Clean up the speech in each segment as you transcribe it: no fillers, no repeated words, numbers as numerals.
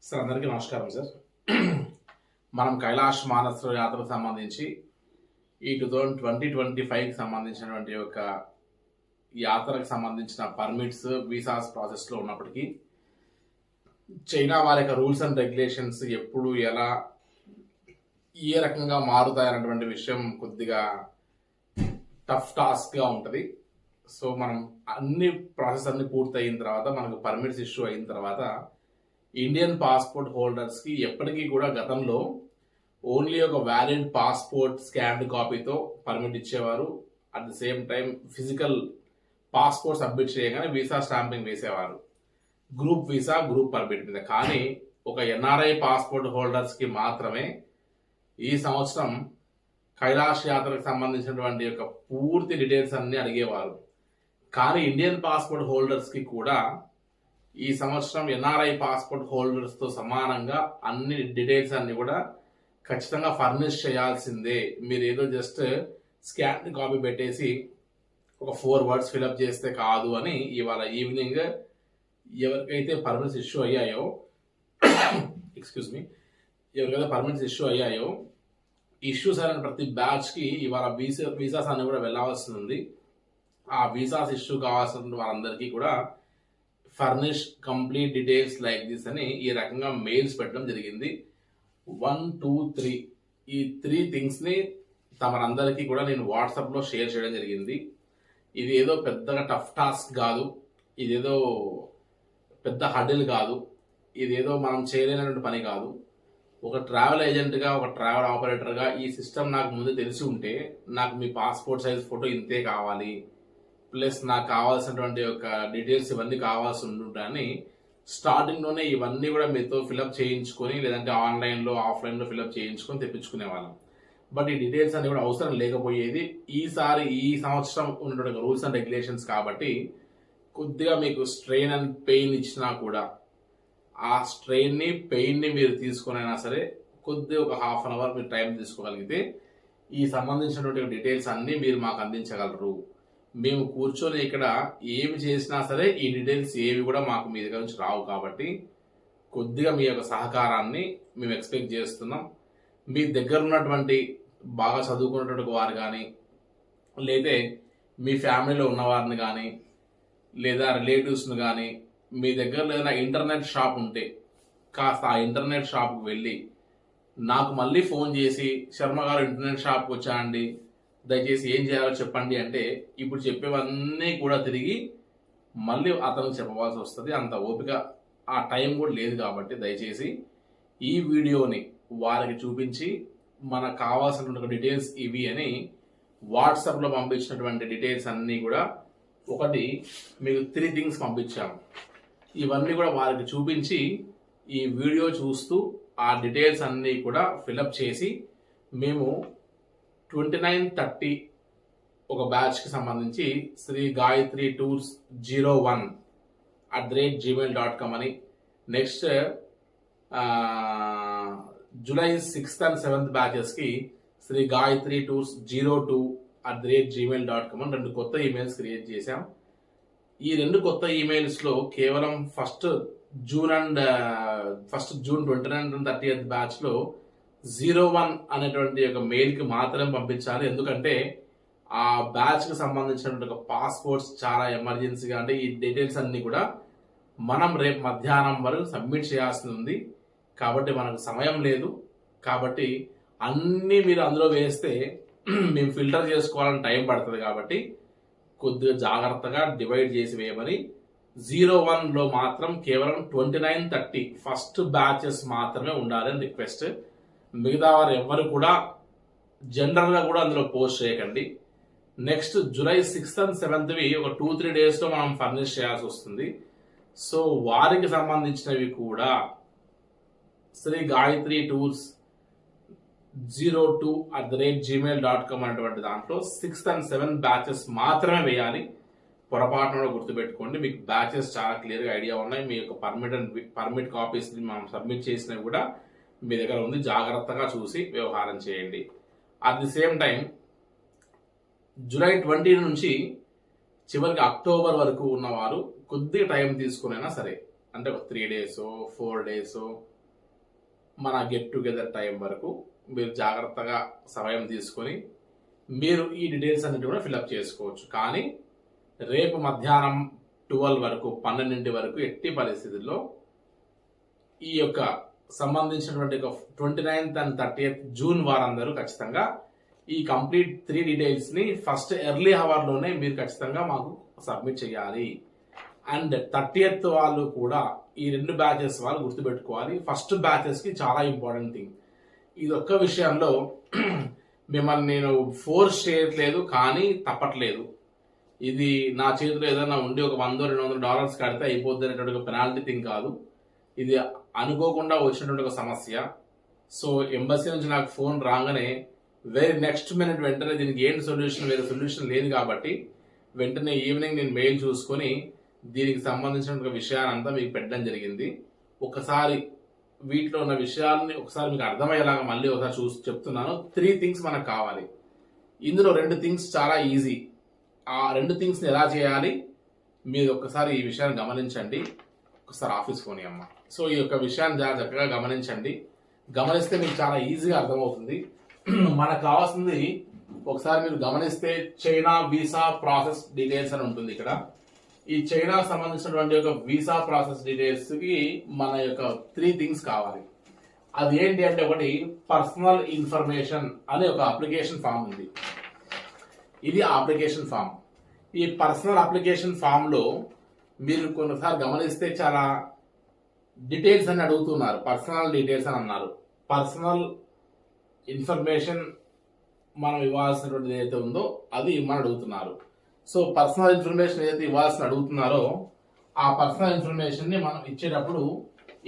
Sir అందరికీ నమస్కారం sir. మనం కైలాష్ మానస యాత్రకు సంబంధించి ఈ 2025కి సంబంధించినటువంటి ఒక యాత్రకు సంబంధించిన పర్మిట్స్ వీసాస్ ప్రాసెస్లో ఉన్నప్పటికీ చైనా వారి యొక్క రూల్స్ అండ్ రెగ్యులేషన్స్ ఎప్పుడు ఎలా ఏ రకంగా మారుతాయన్నటువంటి విషయం కొద్దిగా టఫ్ టాస్క్గా ఉంటుంది. సో మనం అన్ని ప్రాసెస్ అన్ని పూర్తి అయిన తర్వాత మనకు పర్మిట్స్ ఇష్యూ అయిన తర్వాత ఇండియన్ పాస్పోర్ట్ హోల్డర్స్కి ఎప్పటికీ కూడా గతంలో ఓన్లీ ఒక వ్యాలిడ్ పాస్పోర్ట్ స్కాన్డ్ కాపీతో పర్మిట్ ఇచ్చేవారు. At the same time physical passport submit చేయగానే వీసా స్టాంపింగ్ వేసేవారు, గ్రూప్ వీసా గ్రూప్ పర్మిట్ మీద. కానీ ఒక ఎన్ఆర్ఐ పాస్పోర్ట్ హోల్డర్స్కి మాత్రమే ఈ సంవత్సరం కైలాష్ యాత్రకు సంబంధించినటువంటి యొక్క పూర్తి డీటెయిల్స్ అన్ని అడిగేవారు. కానీ ఇండియన్ పాస్పోర్ట్ హోల్డర్స్కి కూడా ఈ సంవత్సరం ఎన్ఆర్ఐ పాస్పోర్ట్ హోల్డర్స్తో సమానంగా అన్ని డీటెయిల్స్ అన్ని కూడా ఖచ్చితంగా ఫర్నిష్ చేయాల్సిందే. మీరు ఏదో జస్ట్ స్కాన్ కాపీ పెట్టేసి ఒక 4 words ఫిలప్ చేస్తే కాదు అని ఇవాళ ఈవినింగ్ ఎవరికైతే పర్మిట్స్ ఇష్యూ అయ్యాయో ఎవరికైతే పర్మిట్స్ ఇష్యూ అయ్యాయో ఇష్యూస్ అయిన ప్రతి బ్యాచ్కి ఇవాళ వీసాస్ అన్ని కూడా వెళ్ళాల్సి ఉంది. ఆ వీసాస్ ఇష్యూ కావాల్సిన వారందరికీ కూడా furnish complete details like this అని ఈ రకంగా మెయిల్స్ పెట్టడం జరిగింది. 1, 2, 3 ఈ 3 థింగ్స్ని తమరందరికీ కూడా నేను వాట్సాప్లో షేర్ చేయడం జరిగింది. ఇది ఏదో పెద్దగా టఫ్ టాస్క్ కాదు, ఇదేదో పెద్ద హడిల్ కాదు, ఇదేదో మనం చేయలేనటువంటి పని కాదు. ఒక ట్రావెల్ ఏజెంట్గా, ఒక ట్రావెల్ ఆపరేటర్గా ఈ సిస్టమ్ నాకు ముందు తెలిసి ఉంటే నాకు మీ పాస్పోర్ట్ సైజ్ ఫోటో ఇంతే కావాలి, ప్లస్ నాకు కావాల్సినటువంటి యొక్క డీటెయిల్స్ ఇవన్నీ కావాల్సి ఉంటుంటాయని స్టార్టింగ్లోనే ఇవన్నీ కూడా మీతో ఫిలప్ చేయించుకొని, లేదంటే ఆన్లైన్లో ఆఫ్లైన్లో ఫిలప్ చేయించుకొని తెప్పించుకునే వాళ్ళం. బట్ ఈ డీటెయిల్స్ అన్ని కూడా అవసరం లేకపోయేది. ఈసారి ఈ సంవత్సరం ఉన్నటువంటి రూల్స్ అండ్ రెగ్యులేషన్స్ కాబట్టి కొద్దిగా మీకు స్ట్రెయిన్ అండ్ పెయిన్ ఇచ్చినా కూడా ఆ స్ట్రెయిన్ని పెయిన్ని మీరు తీసుకునైనా సరే కొద్దిగా ఒక ½ an hour మీరు టైం తీసుకోగలిగితే ఈ సంబంధించినటువంటి డీటెయిల్స్ అన్నీ మీరు మాకు అందించగలరు. మేము కూర్చొని ఇక్కడ ఏమి చేసినా సరే ఈ డీటెయిల్స్ ఏవి కూడా మాకు మీ దగ్గర నుంచి రావు. కాబట్టి కొద్దిగా మీ యొక్క సహకారాన్ని మేము ఎక్స్పెక్ట్ చేస్తున్నాం. మీ దగ్గర ఉన్నటువంటి బాగా చదువుకున్నటువంటి వారు కానీ, లేదా మీ ఫ్యామిలీలో ఉన్నవారిని కానీ, లేదా రిలేటివ్స్ని కానీ, మీ దగ్గర ఏదైనా ఇంటర్నెట్ షాప్ ఉంటే కాస్త ఆ ఇంటర్నెట్ షాప్కి వెళ్ళి నాకు మళ్ళీ ఫోన్ చేసి శర్మ గారు ఇంటర్నెట్ షాప్కి వచ్చానండి, దయచేసి ఏం చేయాలో చెప్పండి అంటే ఇప్పుడు చెప్పేవన్నీ కూడా తిరిగి మళ్ళీ అతనికి చెప్పవలసి వస్తుంది. అంత ఓపిక ఆ టైం కూడా లేదు. కాబట్టి దయచేసి ఈ వీడియోని వారికి చూపించి మనకు కావాల్సినటువంటి డీటెయిల్స్ ఇవి అని వాట్సాప్లో పంపించినటువంటి డీటెయిల్స్ అన్నీ కూడా ఒకటి మీకు 3 things పంపించాము. ఇవన్నీ కూడా వారికి చూపించి ఈ వీడియో చూస్తూ ఆ డీటెయిల్స్ అన్నీ కూడా ఫిలప్ చేసి మేము 29-30 ఒక బ్యాచ్కి సంబంధించి శ్రీ గాయత్రి టూర్స్ 01@gmail.com అని, next July 6th and 7th బ్యాచెస్కి శ్రీ గాయత్రి టూర్స్ 02@gmail.com అని 2 కొత్త ఈమెయిల్స్ క్రియేట్ చేశాం. ఈ 2 కొత్త ఈమెయిల్స్లో కేవలం first June 29th and 30th బ్యాచ్లో 01 అనేటువంటి ఒక మెయిల్కి మాత్రమే పంపించాలి. ఎందుకంటే ఆ బ్యాచ్కి సంబంధించినటువంటి ఒక పాస్పోర్ట్స్ చాలా ఎమర్జెన్సీగా, అంటే ఈ డీటెయిల్స్ అన్నీ కూడా మనం రేపు మధ్యాహ్నం వరకు సబ్మిట్ చేయాల్సి ఉంది. కాబట్టి మనకు సమయం లేదు. కాబట్టి అన్నీ మీరు అందులో వేస్తే మేము ఫిల్టర్ చేసుకోవాలని టైం పడుతుంది. కాబట్టి కొద్దిగా జాగ్రత్తగా డివైడ్ చేసి వేయమని 01లో మాత్రం కేవలం 29-30 ఫస్ట్ బ్యాచెస్ మాత్రమే ఉండాలని రిక్వెస్ట్. మిగతా వారు ఎవరు కూడా జనరల్గా కూడా అందులో పోస్ట్ చేయకండి. Next July 6th and 7th ఒక 2-3 డేస్లో మనం ఫర్నిష్ చేయాల్సి వస్తుంది. సో వారికి సంబంధించినవి కూడా శ్రీ గాయత్రి టూర్స్ 02@gmail.com అనేటువంటి దాంట్లో 6th and 7th బ్యాచెస్ మాత్రమే వేయాలి. పొరపాటున గుర్తుపెట్టుకోండి. మీకు బ్యాచెస్ చాలా క్లియర్గా ఐడియా ఉన్నాయి. మీ యొక్క పర్మిట్ కాపీస్ మనం సబ్మిట్ చేసినవి కూడా మీ దగ్గర ఉంది. జాగ్రత్తగా చూసి వ్యవహారం చేయండి. At the same time July 20 నుంచి చివరికి అక్టోబర్ వరకు ఉన్నవారు కొద్దిగా టైం తీసుకునైనా సరే, అంటే 3 days 4 days మన గెట్ టుగెదర్ టైం వరకు మీరు జాగ్రత్తగా సమయం తీసుకొని మీరు ఈ డీటెయిల్స్ అన్నిటి కూడా ఫిల్అప్ చేసుకోవచ్చు. కానీ రేపు మధ్యాహ్నం 12 వరకు 12 వరకు ఎట్టి పరిస్థితుల్లో ఈ యొక్క సంబంధించినటువంటి 29th and 30th జూన్ వారందరూ ఖచ్చితంగా ఈ కంప్లీట్ 3 డీటెయిల్స్ని ఫస్ట్ ఎర్లీ అవర్లోనే మీరు ఖచ్చితంగా మాకు సబ్మిట్ చేయాలి. అండ్ 30th వాళ్ళు కూడా ఈ 2 బ్యాచెస్ వాళ్ళు గుర్తుపెట్టుకోవాలి. ఫస్ట్ బ్యాచెస్కి చాలా ఇంపార్టెంట్ థింగ్ ఇది. ఒక్క విషయంలో మిమ్మల్ని నేను ఫోర్స్ చేయట్లేదు, కానీ తప్పట్లేదు. ఇది నా చేతిలో ఏదైనా ఉండి ఒక $100-200 కడితే అయిపోద్ది అనేటువంటి ఒక పెనాల్టీ థింగ్ కాదు. ఇది అనుకోకుండా వచ్చినటువంటి ఒక సమస్య. సో ఎంబసీ నుంచి నాకు ఫోన్ రాగానే వెరీ నెక్స్ట్ మినిట్ వెంటనే దీనికి ఏంటి సొల్యూషన్, వేరే సొల్యూషన్ లేదు కాబట్టి వెంటనే ఈవినింగ్ నేను మెయిల్ చూసుకొని దీనికి సంబంధించిన విషయాలంతా మీకు పెట్టడం జరిగింది. ఒకసారి వీటిలో ఉన్న విషయాలని ఒకసారి మీకు అర్థమయ్యేలాగా మళ్ళీ ఒకసారి చూసి చెప్తున్నాను. 3 థింగ్స్ మనకు కావాలి. ఇందులో 2 థింగ్స్ చాలా ఈజీ. ఆ 2 థింగ్స్ని ఎలా చేయాలి మీరు ఒక్కసారి ఈ విషయాన్ని గమనించండి. ఒకసారి ఆఫీస్ ఫోన్ అమ్మ. సో ఈ యొక్క విషయాన్ని చాలా చక్కగా గమనించండి. గమనిస్తే మీకు చాలా ఈజీగా అర్థమవుతుంది. మనకు కావాల్సింది ఒకసారి మీరు గమనిస్తే చైనా వీసా ప్రాసెస్ డీటెయిల్స్ అని ఉంటుంది ఇక్కడ. ఈ చైనా సంబంధించినటువంటి ఒక వీసా ప్రాసెస్ డీటెయిల్స్ కి మన యొక్క 3 థింగ్స్ కావాలి. అది ఏంటి అంటే, ఒకటి పర్సనల్ ఇన్ఫర్మేషన్ అనే ఒక అప్లికేషన్ ఫామ్ ఉంది. ఇది అప్లికేషన్ ఫామ్. ఈ పర్సనల్ అప్లికేషన్ ఫామ్ లో మీరు కొన్నిసార్లు గమనిస్తే చాలా డీటెయిల్స్ అని అడుగుతున్నారు. పర్సనల్ డీటెయిల్స్ అని అన్నారు. పర్సనల్ ఇన్ఫర్మేషన్ మనం ఇవ్వాల్సినటువంటిది ఏదైతే ఉందో అది ఇవ్వమని అడుగుతున్నారు. సో పర్సనల్ ఇన్ఫర్మేషన్ ఏదైతే ఇవ్వాల్సిన అడుగుతున్నారో ఆ పర్సనల్ ఇన్ఫర్మేషన్ ని మనం ఇచ్చేటప్పుడు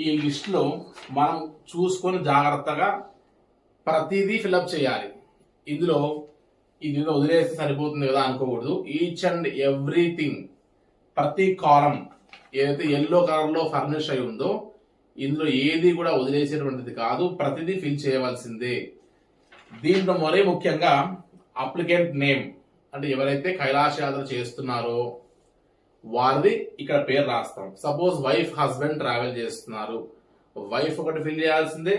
ఈ లిస్ట్ లో మనం చూసుకొని జాగ్రత్తగా ప్రతిదీ ఫిల్అప్ చేయాలి. ఇందులో ఇది వదిలేస్తే సరిపోతుంది కదా అనుకోకూడదు. ఈచ్ అండ్ ఎవ్రీథింగ్, ప్రతి కాలం ఏదైతే ఎల్లో కలర్ లో ఫర్నిష్ అయి ఉందో ఇందులో ఏది కూడా వదిలేసేటువంటిది కాదు, ప్రతిదీ ఫిల్ చేయవలసిందే. దీంట్లో మరీ ముఖ్యంగా అప్లికెంట్ నేమ్, అంటే ఎవరైతే కైలాష్ యాత్ర చేస్తున్నారో వారిది ఇక్కడ పేరు రాస్తాం. సపోజ్ వైఫ్ హస్బెండ్ ట్రావెల్ చేస్తున్నారు, వైఫ్ ఒకటి ఫిల్ చేయాల్సిందే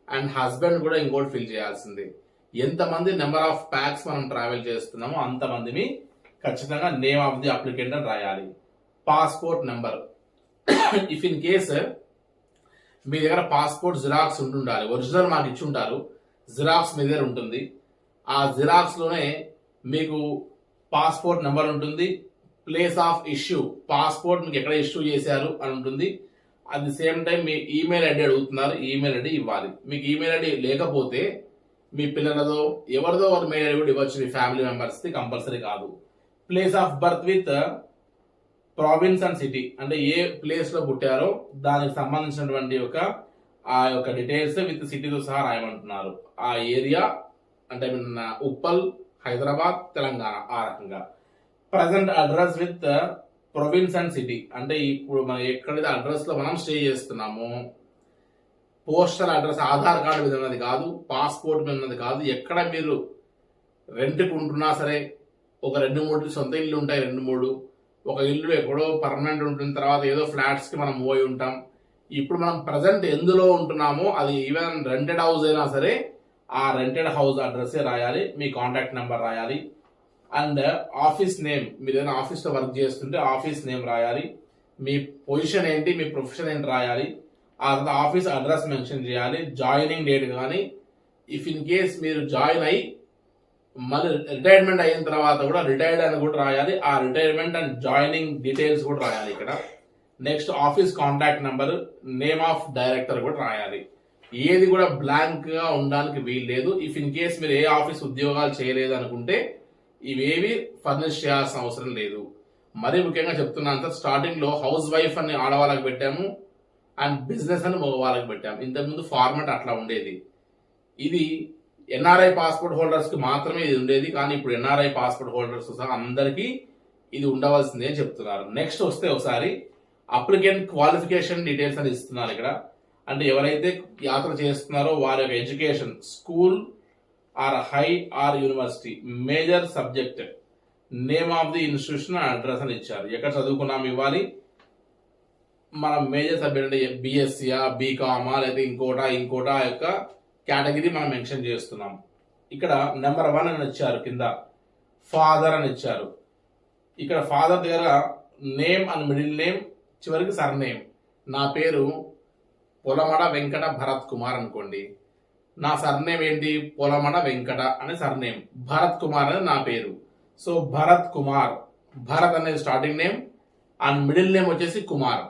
అండ్ హస్బెండ్ కూడా ఇంకోటి ఫిల్ చేయాల్సిందే. ఎంతమంది నెంబర్ ఆఫ్ ప్యాక్స్ మనం ట్రావెల్ చేస్తున్నామో అంతమందిని ఖచ్చితంగా నేమ్ ఆఫ్ ది అప్లికెంట్ అని రాయాలి. Passport number, if in case మీ దగ్గర పాస్పోర్ట్ జిరాక్స్ ఉంటుండాలి. ఒరిజినల్ మాకు ఇచ్చి ఉంటారు, జిరాక్స్ మీ దగ్గర ఉంటుంది. ఆ జిరాక్స్ లోనే మీకు పాస్పోర్ట్ నెంబర్ ఉంటుంది, ప్లేస్ ఆఫ్ ఇష్యూ, పాస్పోర్ట్ మీకు ఎక్కడ ఇష్యూ చేశారు అని ఉంటుంది. At the same time me email ID అడుగుతున్నారు, ఈమెయిల్ ఐడి ఇవ్వాలి. మీకు ఈమెయిల్ ఐడి లేకపోతే మీ పిల్లలదో ఎవరిదో ఒక మెయిల్ ఐడి కూడా ఇవ్వచ్చు, మీ ఫ్యామిలీ మెంబర్స్ ది, కంపల్సరీ కాదు. Place of birth with province and city, అంటే ఏ ప్లేస్ లో పుట్టారో దానికి సంబంధించినటువంటి ఆ యొక్క డీటెయిల్స్ విత్ సిటీతో సహా రాయమంటున్నారు. ఆ ఏరియా అంటే ఉప్పల్, హైదరాబాద్, తెలంగాణ, ఆ రకంగా. Present address with province and city, అంటే ఇప్పుడు మనం ఎక్కడైతే అడ్రస్ లో మనం స్టే చేస్తున్నామో, పోస్టల్ అడ్రస్ ఆధార్ కార్డు మీద ఉన్నది కాదు, పాస్పోర్ట్ మీద ఉన్నది కాదు. ఎక్కడ మీరు రెంట్కి ఉంటున్నా సరే, ఒక 2-3 సొంత ఇల్లు ఉంటాయి, 2-3, ఒక ఇల్లు ఎక్కడో పర్మనెంట్ ఉంటుంది, తర్వాత ఏదో ఫ్లాట్స్ కి మనం పోయి ఉంటాం. ఇప్పుడు మనం ప్రజెంట్ ఎందులో ఉంటున్నామో అది ఈవెన్ రెంటెడ్ హౌస్ అయినా సరే ఆ రెంటెడ్ హౌస్ అడ్రస్ రాయాలి, మీ కాంటాక్ట్ నెంబర్ రాయాలి. అండ్ ఆఫీస్ నేమ్, మీరు ఏదైనా ఆఫీస్లో వర్క్ చేస్తుంటే ఆఫీస్ నేమ్ రాయాలి. మీ పొజిషన్ ఏంటి, మీ ప్రొఫెషన్ ఏంటి రాయాలి. ఆ తర్వాత ఆఫీస్ అడ్రస్ మెన్షన్ చేయాలి. జాయినింగ్ డేట్ కానీ, ఇఫ్ ఇన్ కేస్ మీరు జాయిన్ అయ్యి మళ్ళీ రిటైర్మెంట్ అయిన తర్వాత కూడా రిటైర్డ్ అని కూడా రాయాలి. ఆ రిటైర్మెంట్ అండ్ జాయినింగ్ డీటెయిల్స్ కూడా రాయాలి ఇక్కడ. Next office contact number, name of director కూడా రాయాలి. ఏది కూడా బ్లాంక్ గా ఉండడానికి వీలు లేదు. ఇఫ్ ఇన్ కేస్ మీరు ఏ ఆఫీస్ ఉద్యోగాలు చేయలేదు అనుకుంటే ఇవేవి ఫర్నిష్ చేయాల్సిన అవసరం లేదు. మరీ ముఖ్యంగా చెప్తున్నాను సార్, స్టార్టింగ్ లో హౌస్ వైఫ్ అని ఆడవాళ్ళకి పెట్టాము అండ్ బిజినెస్ అని మగవాళ్ళకి పెట్టాము. ఇంతకుముందు ఫార్మాట్ అట్లా ఉండేది. ఇది ఎన్ఆర్ఐ పాస్పోర్ట్ హోల్డర్స్ కి మాత్రమే ఇది ఉండేది, కానీ ఇప్పుడు ఎన్ఆర్ఐ పాస్పోర్ట్ హోల్డర్స్ సహా అందరికీ ఇది ఉండవలసిందే అని చెప్తున్నారు. నెక్స్ట్ వస్తే ఒకసారి అప్లికెంట్ క్వాలిఫికేషన్ డీటెయిల్స్ అని ఇస్తున్నారు ఇక్కడ. అంటే ఎవరైతే యాత్ర చేస్తున్నారో వారి యొక్క education, school or high or university, major subject, name of the institution, address అని ఇచ్చారు. ఎక్కడ చదువుకున్నాం ఇవ్వాలి. మన మేజర్ సబ్జెక్ట్ అంటే బిఎస్సియా, బీకామా, లేదా ఇంకోటా యొక్క కేటగిరీ మనం మెన్షన్ చేస్తున్నాం. ఇక్కడ నెంబర్ 1 అని ఇచ్చారు, కింద ఫాదర్ అని ఇచ్చారు. ఇక్కడ ఫాదర్ దగ్గర నేమ్ అండ్ మిడిల్ నేమ్, చివరికి సర్ నేమ్. నా పేరు పొలమడ వెంకట భరత్ కుమార్ అనుకోండి. నా సర్నేమ్ ఏంటి? పొలమడ వెంకట అనే సర్నేమ్, భరత్ కుమార్ అనేది నా పేరు. సో భరత్ కుమార్, భరత్ అనేది starting name and middle name వచ్చేసి కుమార్.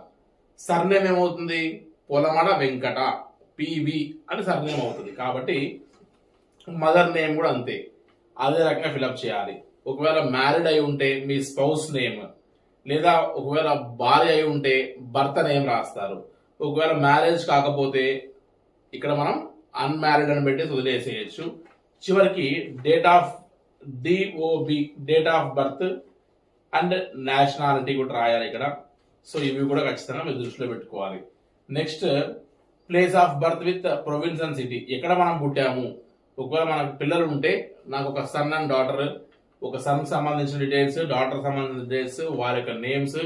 సర్నేమ్ ఏమవుతుంది? పొలమడ వెంకట, పివి అని సర్నేమ్ అవుతుంది. కాబట్టి మదర్ నేమ్ కూడా అంతే, అదే రకంగా ఫిలప్ చేయాలి. ఒకవేళ మ్యారీడ్ అయి ఉంటే మీ స్పౌస్ నేమ్, లేదా ఒకవేళ భార్య అయి ఉంటే భర్త నేమ్ రాస్తారు. ఒకవేళ మ్యారేజ్ కాకపోతే ఇక్కడ మనం అన్మ్యారీడ్ అని పెట్టి వదిలేసేయచ్చు. చివరికి date of DOB, date of birth and nationality కూడా రాయాలి ఇక్కడ. సో ఇవి కూడా ఖచ్చితంగా మీరు దృష్టిలో పెట్టుకోవాలి. Next place of birth with province and city, ఎక్కడ మనం పుట్టాము. ఒకవేళ మనకు పిల్లలు ఉంటే నాకు ఒక సన్ అండ్ డాటర్, ఒక సన్ సంబంధించిన డీటెయిల్స్, డాటర్ సంబంధించిన డీటెయిల్స్, వారి యొక్క నేమ్స్,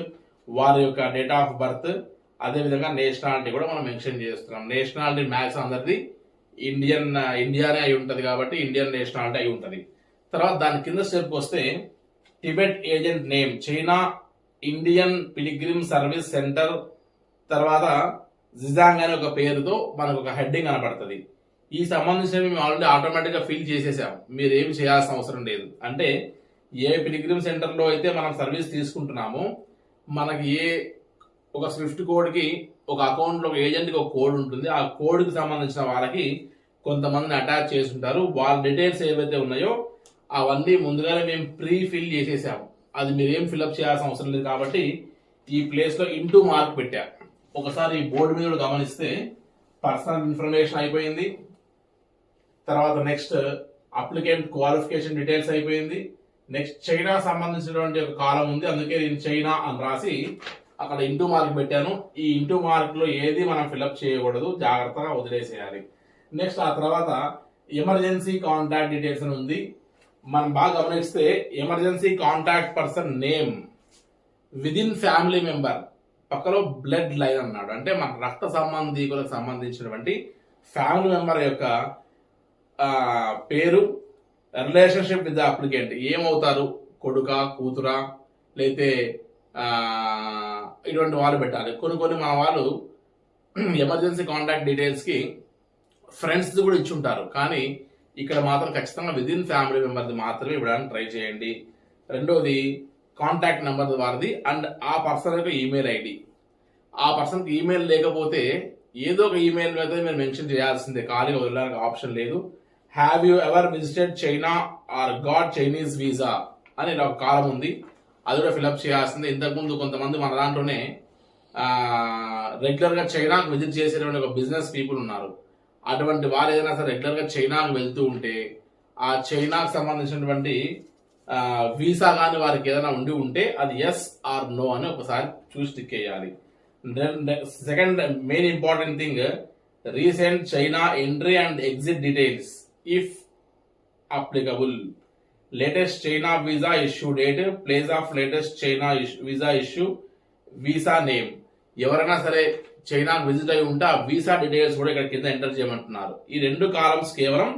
వారి యొక్క డేట్ ఆఫ్ బర్త్, అదేవిధంగా నేషనాలిటీ కూడా మనం మెన్షన్ చేస్తున్నాం. నేషనాలిటీ మ్యాక్స్ అందరిది ఇండియానే అయి ఉంటుంది కాబట్టి ఇండియన్ నేషనాలిటీ అయి ఉంటుంది. తర్వాత దాని కింద స్టెప్ వస్తే Tibet agent name, China Indian pilgrim service centre, తర్వాత జిజాంగ్ అనే ఒక పేరుతో మనకు ఒక హెడ్డింగ్ కనపడుతుంది. ఈ సంబంధించినవి మేము ఆల్రెడీ ఆటోమేటిక్గా ఫిల్ చేసేసాం, మీరు ఏమి చేయాల్సిన అవసరం లేదు. అంటే ఏ పిలిగ్రిమ్ సెంటర్లో అయితే మనం సర్వీస్ తీసుకుంటున్నామో, మనకి ఒక స్విఫ్ట్ కోడ్కి ఒక అకౌంట్లో ఒక ఏజెంట్కి ఒక కోడ్ ఉంటుంది. ఆ కోడ్కి సంబంధించిన వాళ్ళకి కొంతమందిని అటాచ్ చేసి ఉంటారు. వాళ్ళ డీటెయిల్స్ ఏవైతే ఉన్నాయో అవన్నీ ముందుగానే మేము ప్రీ ఫిల్ చేసేసాము. అది మీరేం ఫిల్అప్ చేయాల్సిన అవసరం లేదు. కాబట్టి ఈ ప్లేస్లో ఇంటూ మార్క్ పెట్టా. ఒకసారి ఈ బోర్డు మీద గమనిస్తే పర్సనల్ ఇన్ఫర్మేషన్ అయిపోయింది. తర్వాత నెక్స్ట్ అప్లికెంట్ క్వాలిఫికేషన్ డీటెయిల్స్ అయిపోయింది. నెక్స్ట్ చైనా సంబంధించినటువంటి ఒక కాలం ఉంది, అందుకే నేను చైనా అని రాసి అక్కడ ఇంటూ మార్క్ పెట్టాను. ఈ ఇంటూ మార్క్ లో ఏది మనం ఫిల్అప్ చేయకూడదు, జాగ్రత్తగా వదిలేసేయాలి. నెక్స్ట్ ఆ తర్వాత ఎమర్జెన్సీ కాంటాక్ట్ డీటెయిల్స్ అని ఉంది. మనం బాగా గమనిస్తే emergency contact person name within family member, పక్కలో బ్లడ్ లైన్ అన్నాడు. అంటే మన రక్త సంబంధీకులకు సంబంధించినటువంటి ఫ్యామిలీ మెంబర్ యొక్క పేరు, రిలేషన్షిప్ విత్ ద అప్లికెంట్, ఏమవుతారు, కొడుక, కూతురా, లేతే ఇటువంటి వాళ్ళు పెట్టాలి. కొన్ని మన వాళ్ళు ఎమర్జెన్సీ కాంటాక్ట్ డీటెయిల్స్కి ఫ్రెండ్స్ కూడా ఇచ్చుంటారు, కానీ ఇక్కడ మాత్రం ఖచ్చితంగా విదిన్ ఫ్యామిలీ మెంబర్ది మాత్రమే ఇవ్వడానికి ట్రై చేయండి. రెండోది కాంటాక్ట్ నెంబర్ వారిది అండ్ ఆ పర్సన్ యొక్క ఈమెయిల్ ఐడి. ఆ పర్సన్కి ఈమెయిల్ లేకపోతే ఏదో ఒక ఈమెయిల్ మీద మీరు మెన్షన్ చేయాల్సిందే, ఖాళీగా వదలడానికి ఆప్షన్ లేదు. Have you ever visited China or got Chinese visa అని ఒక కాలం ఉంది, అది కూడా ఫిల్అప్ చేయాల్సిందే. ఇంతకుముందు కొంతమంది మన దాంట్లోనే రెగ్యులర్గా చైనాకు విజిట్ చేసేటువంటి ఒక బిజినెస్ పీపుల్ ఉన్నారు. అటువంటి వారు ఏదైనా సరే రెగ్యులర్గా చైనాకు వెళ్తూ ఉంటే ఆ చైనాకు సంబంధించినటువంటి వీసా కానీ వారికి ఏదైనా ఉండి ఉంటే అది ఎస్ ఆర్ నో అని ఒకసారి చూసి టిక్ చేయాలి. Second main important thing, recent China entry and exit details if applicable. Latest China visa issue date, place of latus China visa issue, visa name. ఎవరైనా సరే చైనాకు విజిట్ అయి ఉంటే ఆ వీసా డీటెయిల్స్ కూడా ఇక్కడ కింద ఎంటర్ చేయమంటున్నారు. ఈ రెండు కాలమ్స్ కేవలం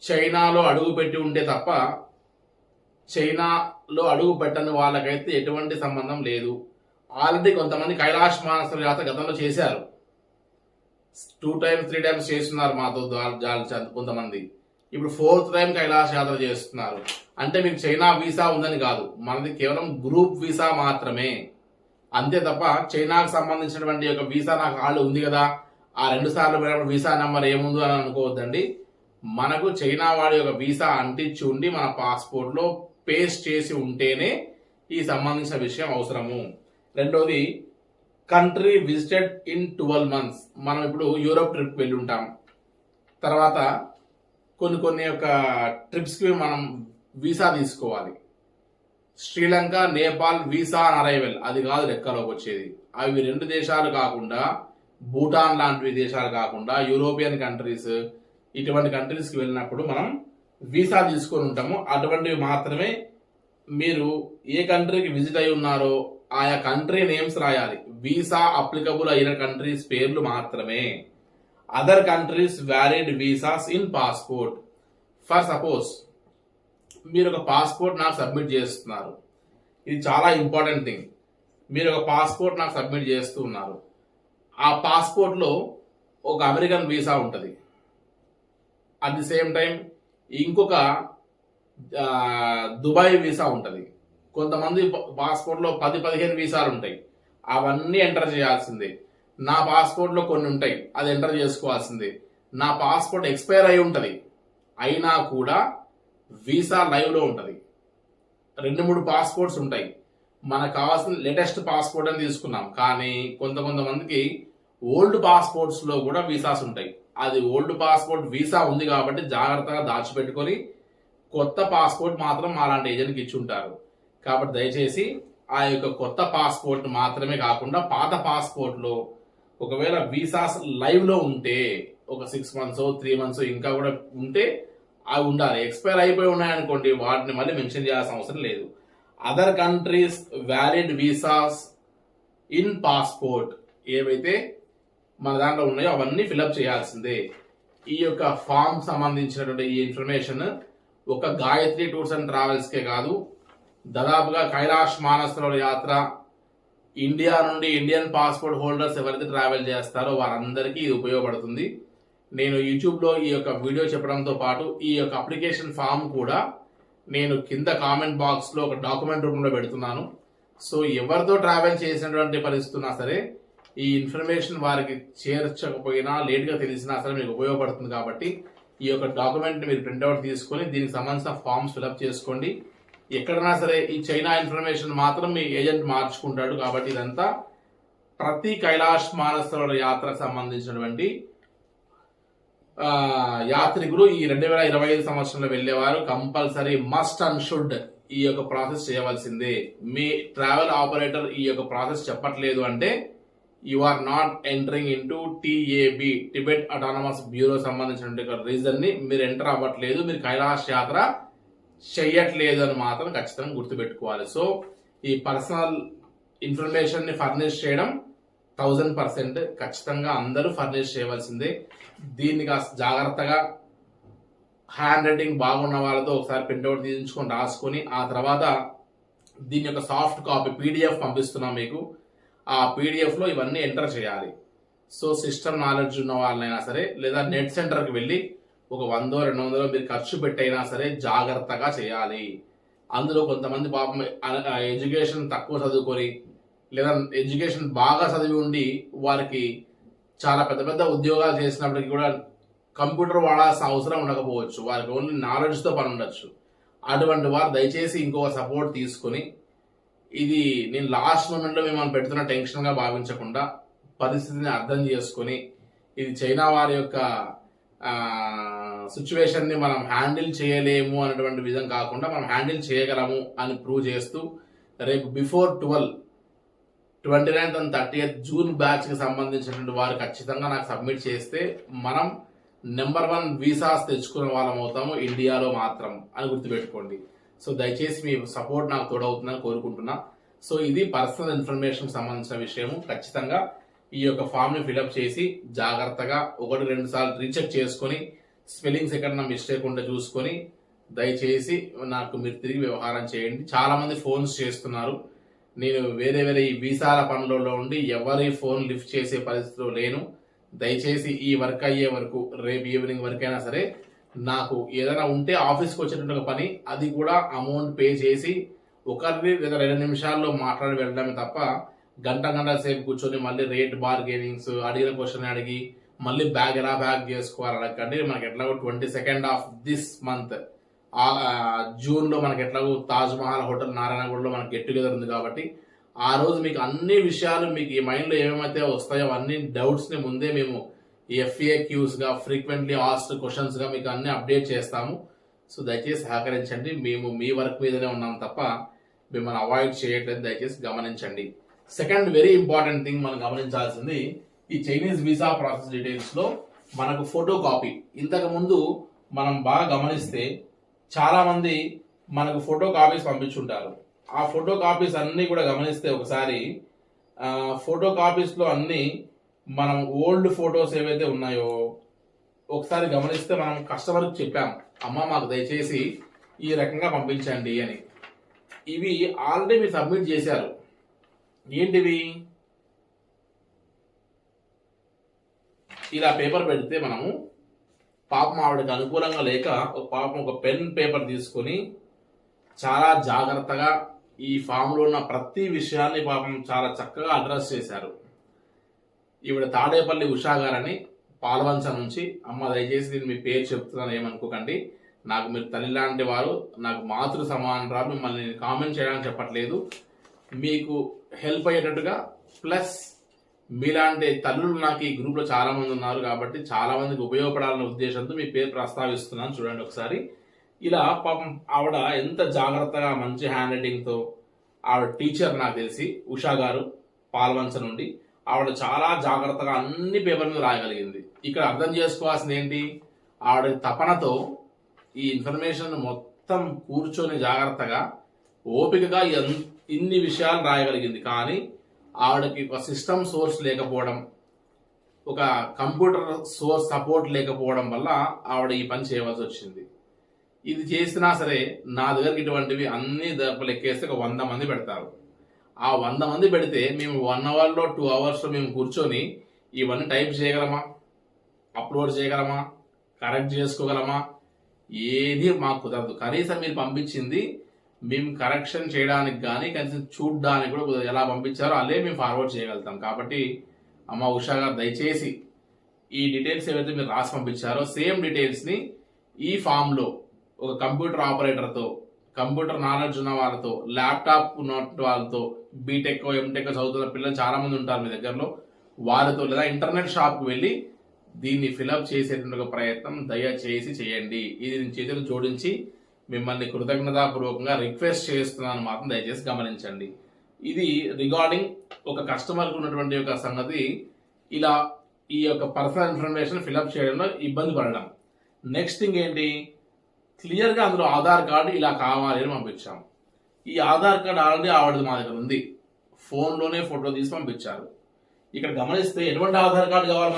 చైనాలో అడుగు పెట్టి ఉంటే తప్ప చైనాలో అడుగు పెట్టని వాళ్ళకైతే ఎటువంటి సంబంధం లేదు. ఆల్రెడీ కొంతమంది కైలాష్ మానస యాత్ర గతంలో చేశారు, 2 times 3 times చేస్తున్నారు మాతో కొంతమంది. ఇప్పుడు 4th time కైలాష్ యాత్ర చేస్తున్నారు. అంటే మీకు చైనా వీసా ఉందని కాదు, మనది కేవలం గ్రూప్ వీసా మాత్రమే, అంతే తప్ప చైనాకు సంబంధించినటువంటి యొక్క వీసా నాకు ఆల్రెడీ ఉంది కదా, ఆ 2 సార్లు పోయినప్పుడు వీసా నెంబర్ ఏముందో అని అనుకోవద్దండి. మనకు చైనా వాడి యొక్క వీసా అంటించి ఉండి మన పాస్పోర్ట్లో పేస్ట్ చేసి ఉంటేనే ఈ సంబంధించిన విషయం అవసరము. రెండోది కంట్రీ విజిటెడ్ ఇన్ 12 months. మనం ఇప్పుడు యూరోప్ ట్రిప్ వెళ్ళి ఉంటాం, తర్వాత కొన్ని యొక్క ట్రిప్స్కి మనం వీసా తీసుకోవాలి. Sri Lanka, Nepal visa on arrival అది కాదు లెక్కలోకి వచ్చేది. అవి 2 దేశాలు కాకుండా భూటాన్ లాంటి దేశాలు కాకుండా యూరోపియన్ కంట్రీస్, ఇటువంటి కంట్రీస్కి వెళ్ళినప్పుడు మనం వీసా తీసుకొని ఉంటాము. అటువంటివి మాత్రమే మీరు ఏ కంట్రీకి విజిట్ అయి ఉన్నారో ఆయా కంట్రీ నేమ్స్ రాయాలి. వీసా అప్లికబుల్ అయిన కంట్రీస్ పేర్లు మాత్రమే. Other countries valid visas in passport. For suppose మీరు ఒక పాస్పోర్ట్ నాకు సబ్మిట్ చేస్తున్నారు, ఇది చాలా ఇంపార్టెంట్ థింగ్. మీరు ఒక పాస్పోర్ట్ నాకు సబ్మిట్ చేస్తూ ఉన్నారు, ఆ పాస్పోర్ట్లో ఒక అమెరికన్ వీసా ఉంటుంది, అట్ ది సేమ్ టైం ఇంకొక దుబాయ్ వీసా ఉంటుంది. కొంతమంది పాస్పోర్ట్లో 10-15 వీసాలు ఉంటాయి, అవన్నీ ఎంటర్ చేయాల్సిందే. నా పాస్పోర్ట్లో కొన్ని ఉంటాయి, అది ఎంటర్ చేసుకోవాల్సిందే. నా పాస్పోర్ట్ ఎక్స్పైర్ అయి ఉంటుంది, అయినా కూడా వీసా లైవ్లో ఉంటుంది. 2-3 పాస్పోర్ట్స్ ఉంటాయి, మనకు కావాల్సిన లేటెస్ట్ పాస్పోర్ట్ అని తీసుకున్నాం, కానీ కొంతమందికి ఓల్డ్ పాస్పోర్ట్స్లో కూడా వీసాస్ ఉంటాయి. అది ఓల్డ్ పాస్పోర్ట్ వీసా ఉంది కాబట్టి జాగ్రత్తగా దాచిపెట్టుకొని కొత్త పాస్పోర్ట్ మాత్రం అలాంటి ఏజెంట్కి ఇచ్చి ఉంటారు. కాబట్టి దయచేసి ఆ యొక్క కొత్త పాస్పోర్ట్ మాత్రమే కాకుండా పాత పాస్పోర్ట్లో ఒకవేళ వీసాస్ లైవ్లో ఉంటే ఒక 6 months 3 months ఇంకా కూడా ఉంటే అవి ఉండాలి. ఎక్స్పైర్ అయిపోయి ఉన్నాయనుకోండి, వాటిని మళ్ళీ మెన్షన్ చేయాల్సిన అవసరం లేదు. Other countries valid visas in passport ఏవైతే మన దాంట్లో ఉన్నాయో అవన్నీ ఫిలప్ చేయాల్సిందే. ఈ యొక్క ఫామ్ సంబంధించినటువంటి ఈ ఇన్ఫర్మేషన్ ఒక గాయత్రి టూర్స్ అండ్ ట్రావెల్స్కే కాదు, దాదాపుగా కైలాష్ మానసరోవర్ యాత్ర, ఇండియా నుండి ఇండియన్ పాస్పోర్ట్ హోల్డర్స్ ఎవరైతే ట్రావెల్ చేస్తారో వారందరికీ ఇది ఉపయోగపడుతుంది. నేను యూట్యూబ్లో ఈ యొక్క వీడియో చెప్పడంతో పాటు ఈ యొక్క అప్లికేషన్ ఫామ్ కూడా నేను కింద కామెంట్ బాక్స్లో ఒక డాక్యుమెంట్ రూపంలో పెడుతున్నాను. సో ఎవరితో ట్రావెల్ చేసినటువంటి పరిస్థితి ఉన్నా సరే ఈ ఇన్ఫర్మేషన్ వారికి చేర్చకపోయినా లేట్గా తెలిసినా సరే మీకు ఉపయోగపడుతుంది. కాబట్టి ఈ యొక్క డాక్యుమెంట్ మీరు ప్రింట్అవుట్ తీసుకొని దీనికి సంబంధించిన ఫామ్స్ ఫిలప్ చేసుకోండి. ఎక్కడైనా సరే ఈ చైనా ఇన్ఫర్మేషన్ మాత్రం మీ ఏజెంట్ మార్చుకుంటాడు. కాబట్టి ఇదంతా ప్రతి కైలాష్ మానసరోవర్ యాత్రకు సంబంధించినటువంటి యాత్రికులు ఈ 2025 సంవత్సరంలో వెళ్ళేవారు కంపల్సరీ మస్ట్ అండ్ షుడ్ ఈ యొక్క ప్రాసెస్ చేయవలసిందే. మీ ట్రావెల్ ఆపరేటర్ ఈ యొక్క ప్రాసెస్ చెప్పట్లేదు అంటే you are not entering in to TAB, Tibet autonomous bureau సంబంధించిన రీజన్ ని మీరు ఎంటర్ అవ్వట్లేదు, మీరు కైలాష్ యాత్ర చెయ్యట్లేదు అని మాత్రం ఖచ్చితంగా గుర్తుపెట్టుకోవాలి. సో ఈ పర్సనల్ ఇన్ఫర్మేషన్ ని ఫర్నిష్ చేయడం 1000% ఖచ్చితంగా అందరూ ఫర్నిష్ చేయవలసిందే. దీన్ని కాస్త జాగ్రత్తగా హ్యాండ్ రైటింగ్ బాగున్న వాళ్ళతో ఒకసారి ప్రింట్అవుట్ తీయించుకొని రాసుకొని ఆ తర్వాత దీని యొక్క సాఫ్ట్ కాపీ PDF పంపిస్తున్నాం మీకు. ఆ PDF లో ఇవన్నీ ఎంటర్ చేయాలి. సో సిస్టమ్ నాలెడ్జ్ ఉన్న వాళ్ళైనా సరే లేదా నెట్ సెంటర్కి వెళ్ళి ఒక 100-200 మీరు ఖర్చు పెట్టైనా సరే జాగ్రత్తగా చేయాలి. అందులో కొంతమంది పాపం ఎడ్యుకేషన్ తక్కువ చదువుకొని లేదా ఎడ్యుకేషన్ బాగా చదివి ఉండి వారికి చాలా పెద్ద పెద్ద ఉద్యోగాలు చేసినప్పటికీ కూడా కంప్యూటర్ వాడాల్సిన అవసరం ఉండకపోవచ్చు, వారికి ఓన్లీ నాలెడ్జ్తో పని ఉండొచ్చు. అటువంటి వారు దయచేసి ఇంకొక సపోర్ట్ తీసుకొని ఇది నేను లాస్ట్ మూమెంట్లో మిమ్మల్ని పెడుతున్న టెన్షన్గా భావించకుండా పరిస్థితిని అర్థం చేసుకొని ఇది చైనా వారి యొక్క సిచ్యువేషన్ని మనం హ్యాండిల్ చేయలేము అనేటువంటి విధం కాకుండా మనం హ్యాండిల్ చేయగలము అని ప్రూవ్ చేస్తూ రేపు before 29th and 30th June బ్యాచ్కి సంబంధించినటువంటి వారు ఖచ్చితంగా నాకు సబ్మిట్ చేస్తే మనం నెంబర్ 1 వీసాస్ తెచ్చుకునే వాళ్ళం అవుతాము ఇండియాలో మాత్రం అని గుర్తుపెట్టుకోండి. సో దయచేసి మీ సపోర్ట్ నాకు తోడవుతుందని కోరుకుంటున్నా. సో ఇది పర్సనల్ ఇన్ఫర్మేషన్ సంబంధించిన విషయము. ఖచ్చితంగా ఈ యొక్క ఫామ్ని ఫిలప్ చేసి జాగ్రత్తగా 1-2 సార్లు రీచెక్ చేసుకొని స్పెల్లింగ్స్ ఎక్కడన్నా మిస్టేక్ ఉంటే చూసుకొని దయచేసి నాకు మీరు తిరిగి వ్యవహారం చేయండి. చాలా మంది ఫోన్స్ చేస్తున్నారు, నేను వేరే ఈ వీసాల పనులలో ఉండి ఎవరి ఫోన్ లిఫ్ట్ చేసే పరిస్థితిలో లేను. దయచేసి ఈ వర్క్ అయ్యే వరకు రేపు ఈవినింగ్ వరకైనా సరే నాకు ఏదైనా ఉంటే ఆఫీస్కి వచ్చేటువంటి ఒక పని అది కూడా అమౌంట్ పే చేసి ఒకరిని లేదా 2 నిమిషాల్లో మాట్లాడి వెళ్ళడమే తప్ప గంట సేపు కూర్చొని మళ్ళీ రేట్ బార్గెనింగ్స్ అడిగిన క్వశ్చన్ అడిగి మళ్ళీ బ్యాగ్ ఎలా బ్యాగ్ చేసుకోవాలి అడగండి. మనకి ఎట్లాగో 22nd of this month జూన్లో మనకి ఎట్లాగో తాజ్ మహల్ హోటల్ నారాయణగూడలో మనకి గెట్ టుగెదర్ ఉంది. కాబట్టి ఆ రోజు మీకు అన్ని విషయాలు మీకు ఈ మైండ్లో ఏమేమైతే వస్తాయో అన్ని డౌట్స్ని ముందే మేము FAQsగా ఫ్రీక్వెంట్లీ ఆస్క్డ్ క్వశ్చన్స్గా మీకు అన్ని అప్డేట్ చేస్తాము. సో దయచేసి సహకరించండి. మేము మీ వర్క్ మీదనే ఉన్నాం తప్ప మిమ్మల్ని అవాయిడ్ చేయట్లేదు, దయచేసి గమనించండి. సెకండ్ వెరీ ఇంపార్టెంట్ థింగ్ మనం గమనించాల్సింది ఈ చైనీస్ వీసా ప్రాసెస్ డీటెయిల్స్లో మనకు ఫోటో కాపీ. ఇంతకు ముందు మనం బాగా గమనిస్తే చాలా మంది మనకు ఫోటో కాపీస్ పంపించుంటారు. ఆ ఫోటో కాపీస్ అన్ని కూడా గమనిస్తే ఒకసారి ఫోటో కాపీస్లో అన్నీ మనం ఓల్డ్ ఫొటోస్ ఏవైతే ఉన్నాయో ఒకసారి గమనిస్తే మనం కస్టమర్కి చెప్పాం, అమ్మ మాకు దయచేసి ఈ రకంగా పంపించండి అని. ఇవి ఆల్రెడీ మీరు సబ్మిట్ చేశారు. ఏంటివి? ఇలా పేపర్ పెడితే మనము పాపం ఆవిడకి అనుకూలంగా లేక పాపం ఒక పెన్ పేపర్ తీసుకొని చాలా జాగ్రత్తగా ఈ ఫామ్లో ఉన్న ప్రతి విషయాన్ని పాపం చాలా చక్కగా అడ్రస్ చేశారు. ఈవిడ తాడేపల్లి ఉషా గారని పాల్వంచ నుంచి. అమ్మ దయచేసి నేను మీ పేరు చెప్తున్నాను, ఏమనుకోకండి. నాకు మీరు తల్లి లాంటి వారు, నాకు మాతృ సమానరాలు. మిమ్మల్ని నేను కామెంట్ చేయడానికి చెప్పట్లేదు, మీకు హెల్ప్ అయ్యేటట్టుగా. ప్లస్ మీలాంటి తల్లులు నాకు ఈ గ్రూప్లో చాలా మంది ఉన్నారు కాబట్టి చాలా మందికి ఉపయోగపడాలనే ఉద్దేశంతో మీ పేరు ప్రస్తావిస్తున్నాను. చూడండి ఒకసారి. ఇలా పాపం ఆవిడ ఎంత జాగ్రత్తగా మంచి హ్యాండ్ రైటింగ్తో, ఆవిడ టీచర్ నాకు తెలిసి ఉషా గారు పాల్వంచ నుండి, ఆవిడ చాలా జాగ్రత్తగా అన్ని పేపర్ మీద రాయగలిగింది. ఇక్కడ అర్థం చేసుకోవాల్సింది ఏంటి? ఆవిడ తపనతో ఈ ఇన్ఫర్మేషన్ మొత్తం కూర్చొని జాగ్రత్తగా ఓపికగా ఇన్ని విషయాలు రాయగలిగింది. కానీ ఆవిడకి ఒక సిస్టమ్ సోర్స్ లేకపోవడం, ఒక కంప్యూటర్ సోర్స్ సపోర్ట్ లేకపోవడం వల్ల ఆవిడ ఈ పని చేయవలసి వచ్చింది. ఇది చేసినా సరే నా దగ్గరికి ఇటువంటివి అన్ని లెక్కేస్తే ఒక 100 మంది పెడతారు. ఆ 100 మంది పెడితే మేము 1 అవర్లో 2 అవర్స్లో మేము కూర్చొని ఇవన్నీ టైప్ చేయగలమా, అప్లోడ్ చేయగలమా, కరెక్ట్ చేసుకోగలమా? ఏది మాకు కుదరదు. కనీసం మీరు పంపించింది మేము కరెక్షన్ చేయడానికి కానీ కనీసం చూడడానికి కూడా ఎలా పంపించారో అదే మేము ఫార్వర్డ్ చేయగలుగుతాం. కాబట్టి అమ్మ ఉషా గారు దయచేసి ఈ డీటెయిల్స్ ఏవైతే మీరు రాసి పంపించారో సేమ్ డీటెయిల్స్ని ఈ ఫామ్లో ఒక కంప్యూటర్ ఆపరేటర్తో, కంప్యూటర్ నాలెడ్జ్ ఉన్న వాళ్ళతో, ల్యాప్టాప్ ఉన్న వాళ్ళతో, బీటెక్ ఎంటెక్ చదువుతున్న పిల్లలు చాలామంది ఉంటారు మీ దగ్గరలో, వాళ్ళతో లేదా ఇంటర్నెట్ షాప్కి వెళ్ళి దీన్ని ఫిలప్ చేసేటువంటి ప్రయత్నం దయచేసి చేయండి. ఇది నేను చేతులు జోడించి మిమ్మల్ని కృతజ్ఞతాపూర్వకంగా రిక్వెస్ట్ చేస్తున్నాను, మాత్రం దయచేసి గమనించండి. ఇది రిగార్డింగ్ ఒక కస్టమర్కి ఉన్నటువంటి ఒక సంగతి. ఇలా ఈ యొక్క పర్సనల్ ఇన్ఫర్మేషన్ ఫిలప్ చేయడంలో ఇబ్బంది పడడం. నెక్స్ట్ థింగ్ ఏంటి? క్లియర్గా అందులో ఆధార్ కార్డు ఇలా కావాలి అని పంపించాం. ఈ ఆధార్ కార్డు ఆల్రెడీ ఆవిడది మా దగ్గర ఉంది, ఫోన్లోనే ఫోటో తీసి పంపించారు. ఇక్కడ గమనిస్తే ఎటువంటి ఆధార్ కార్డు కావాలి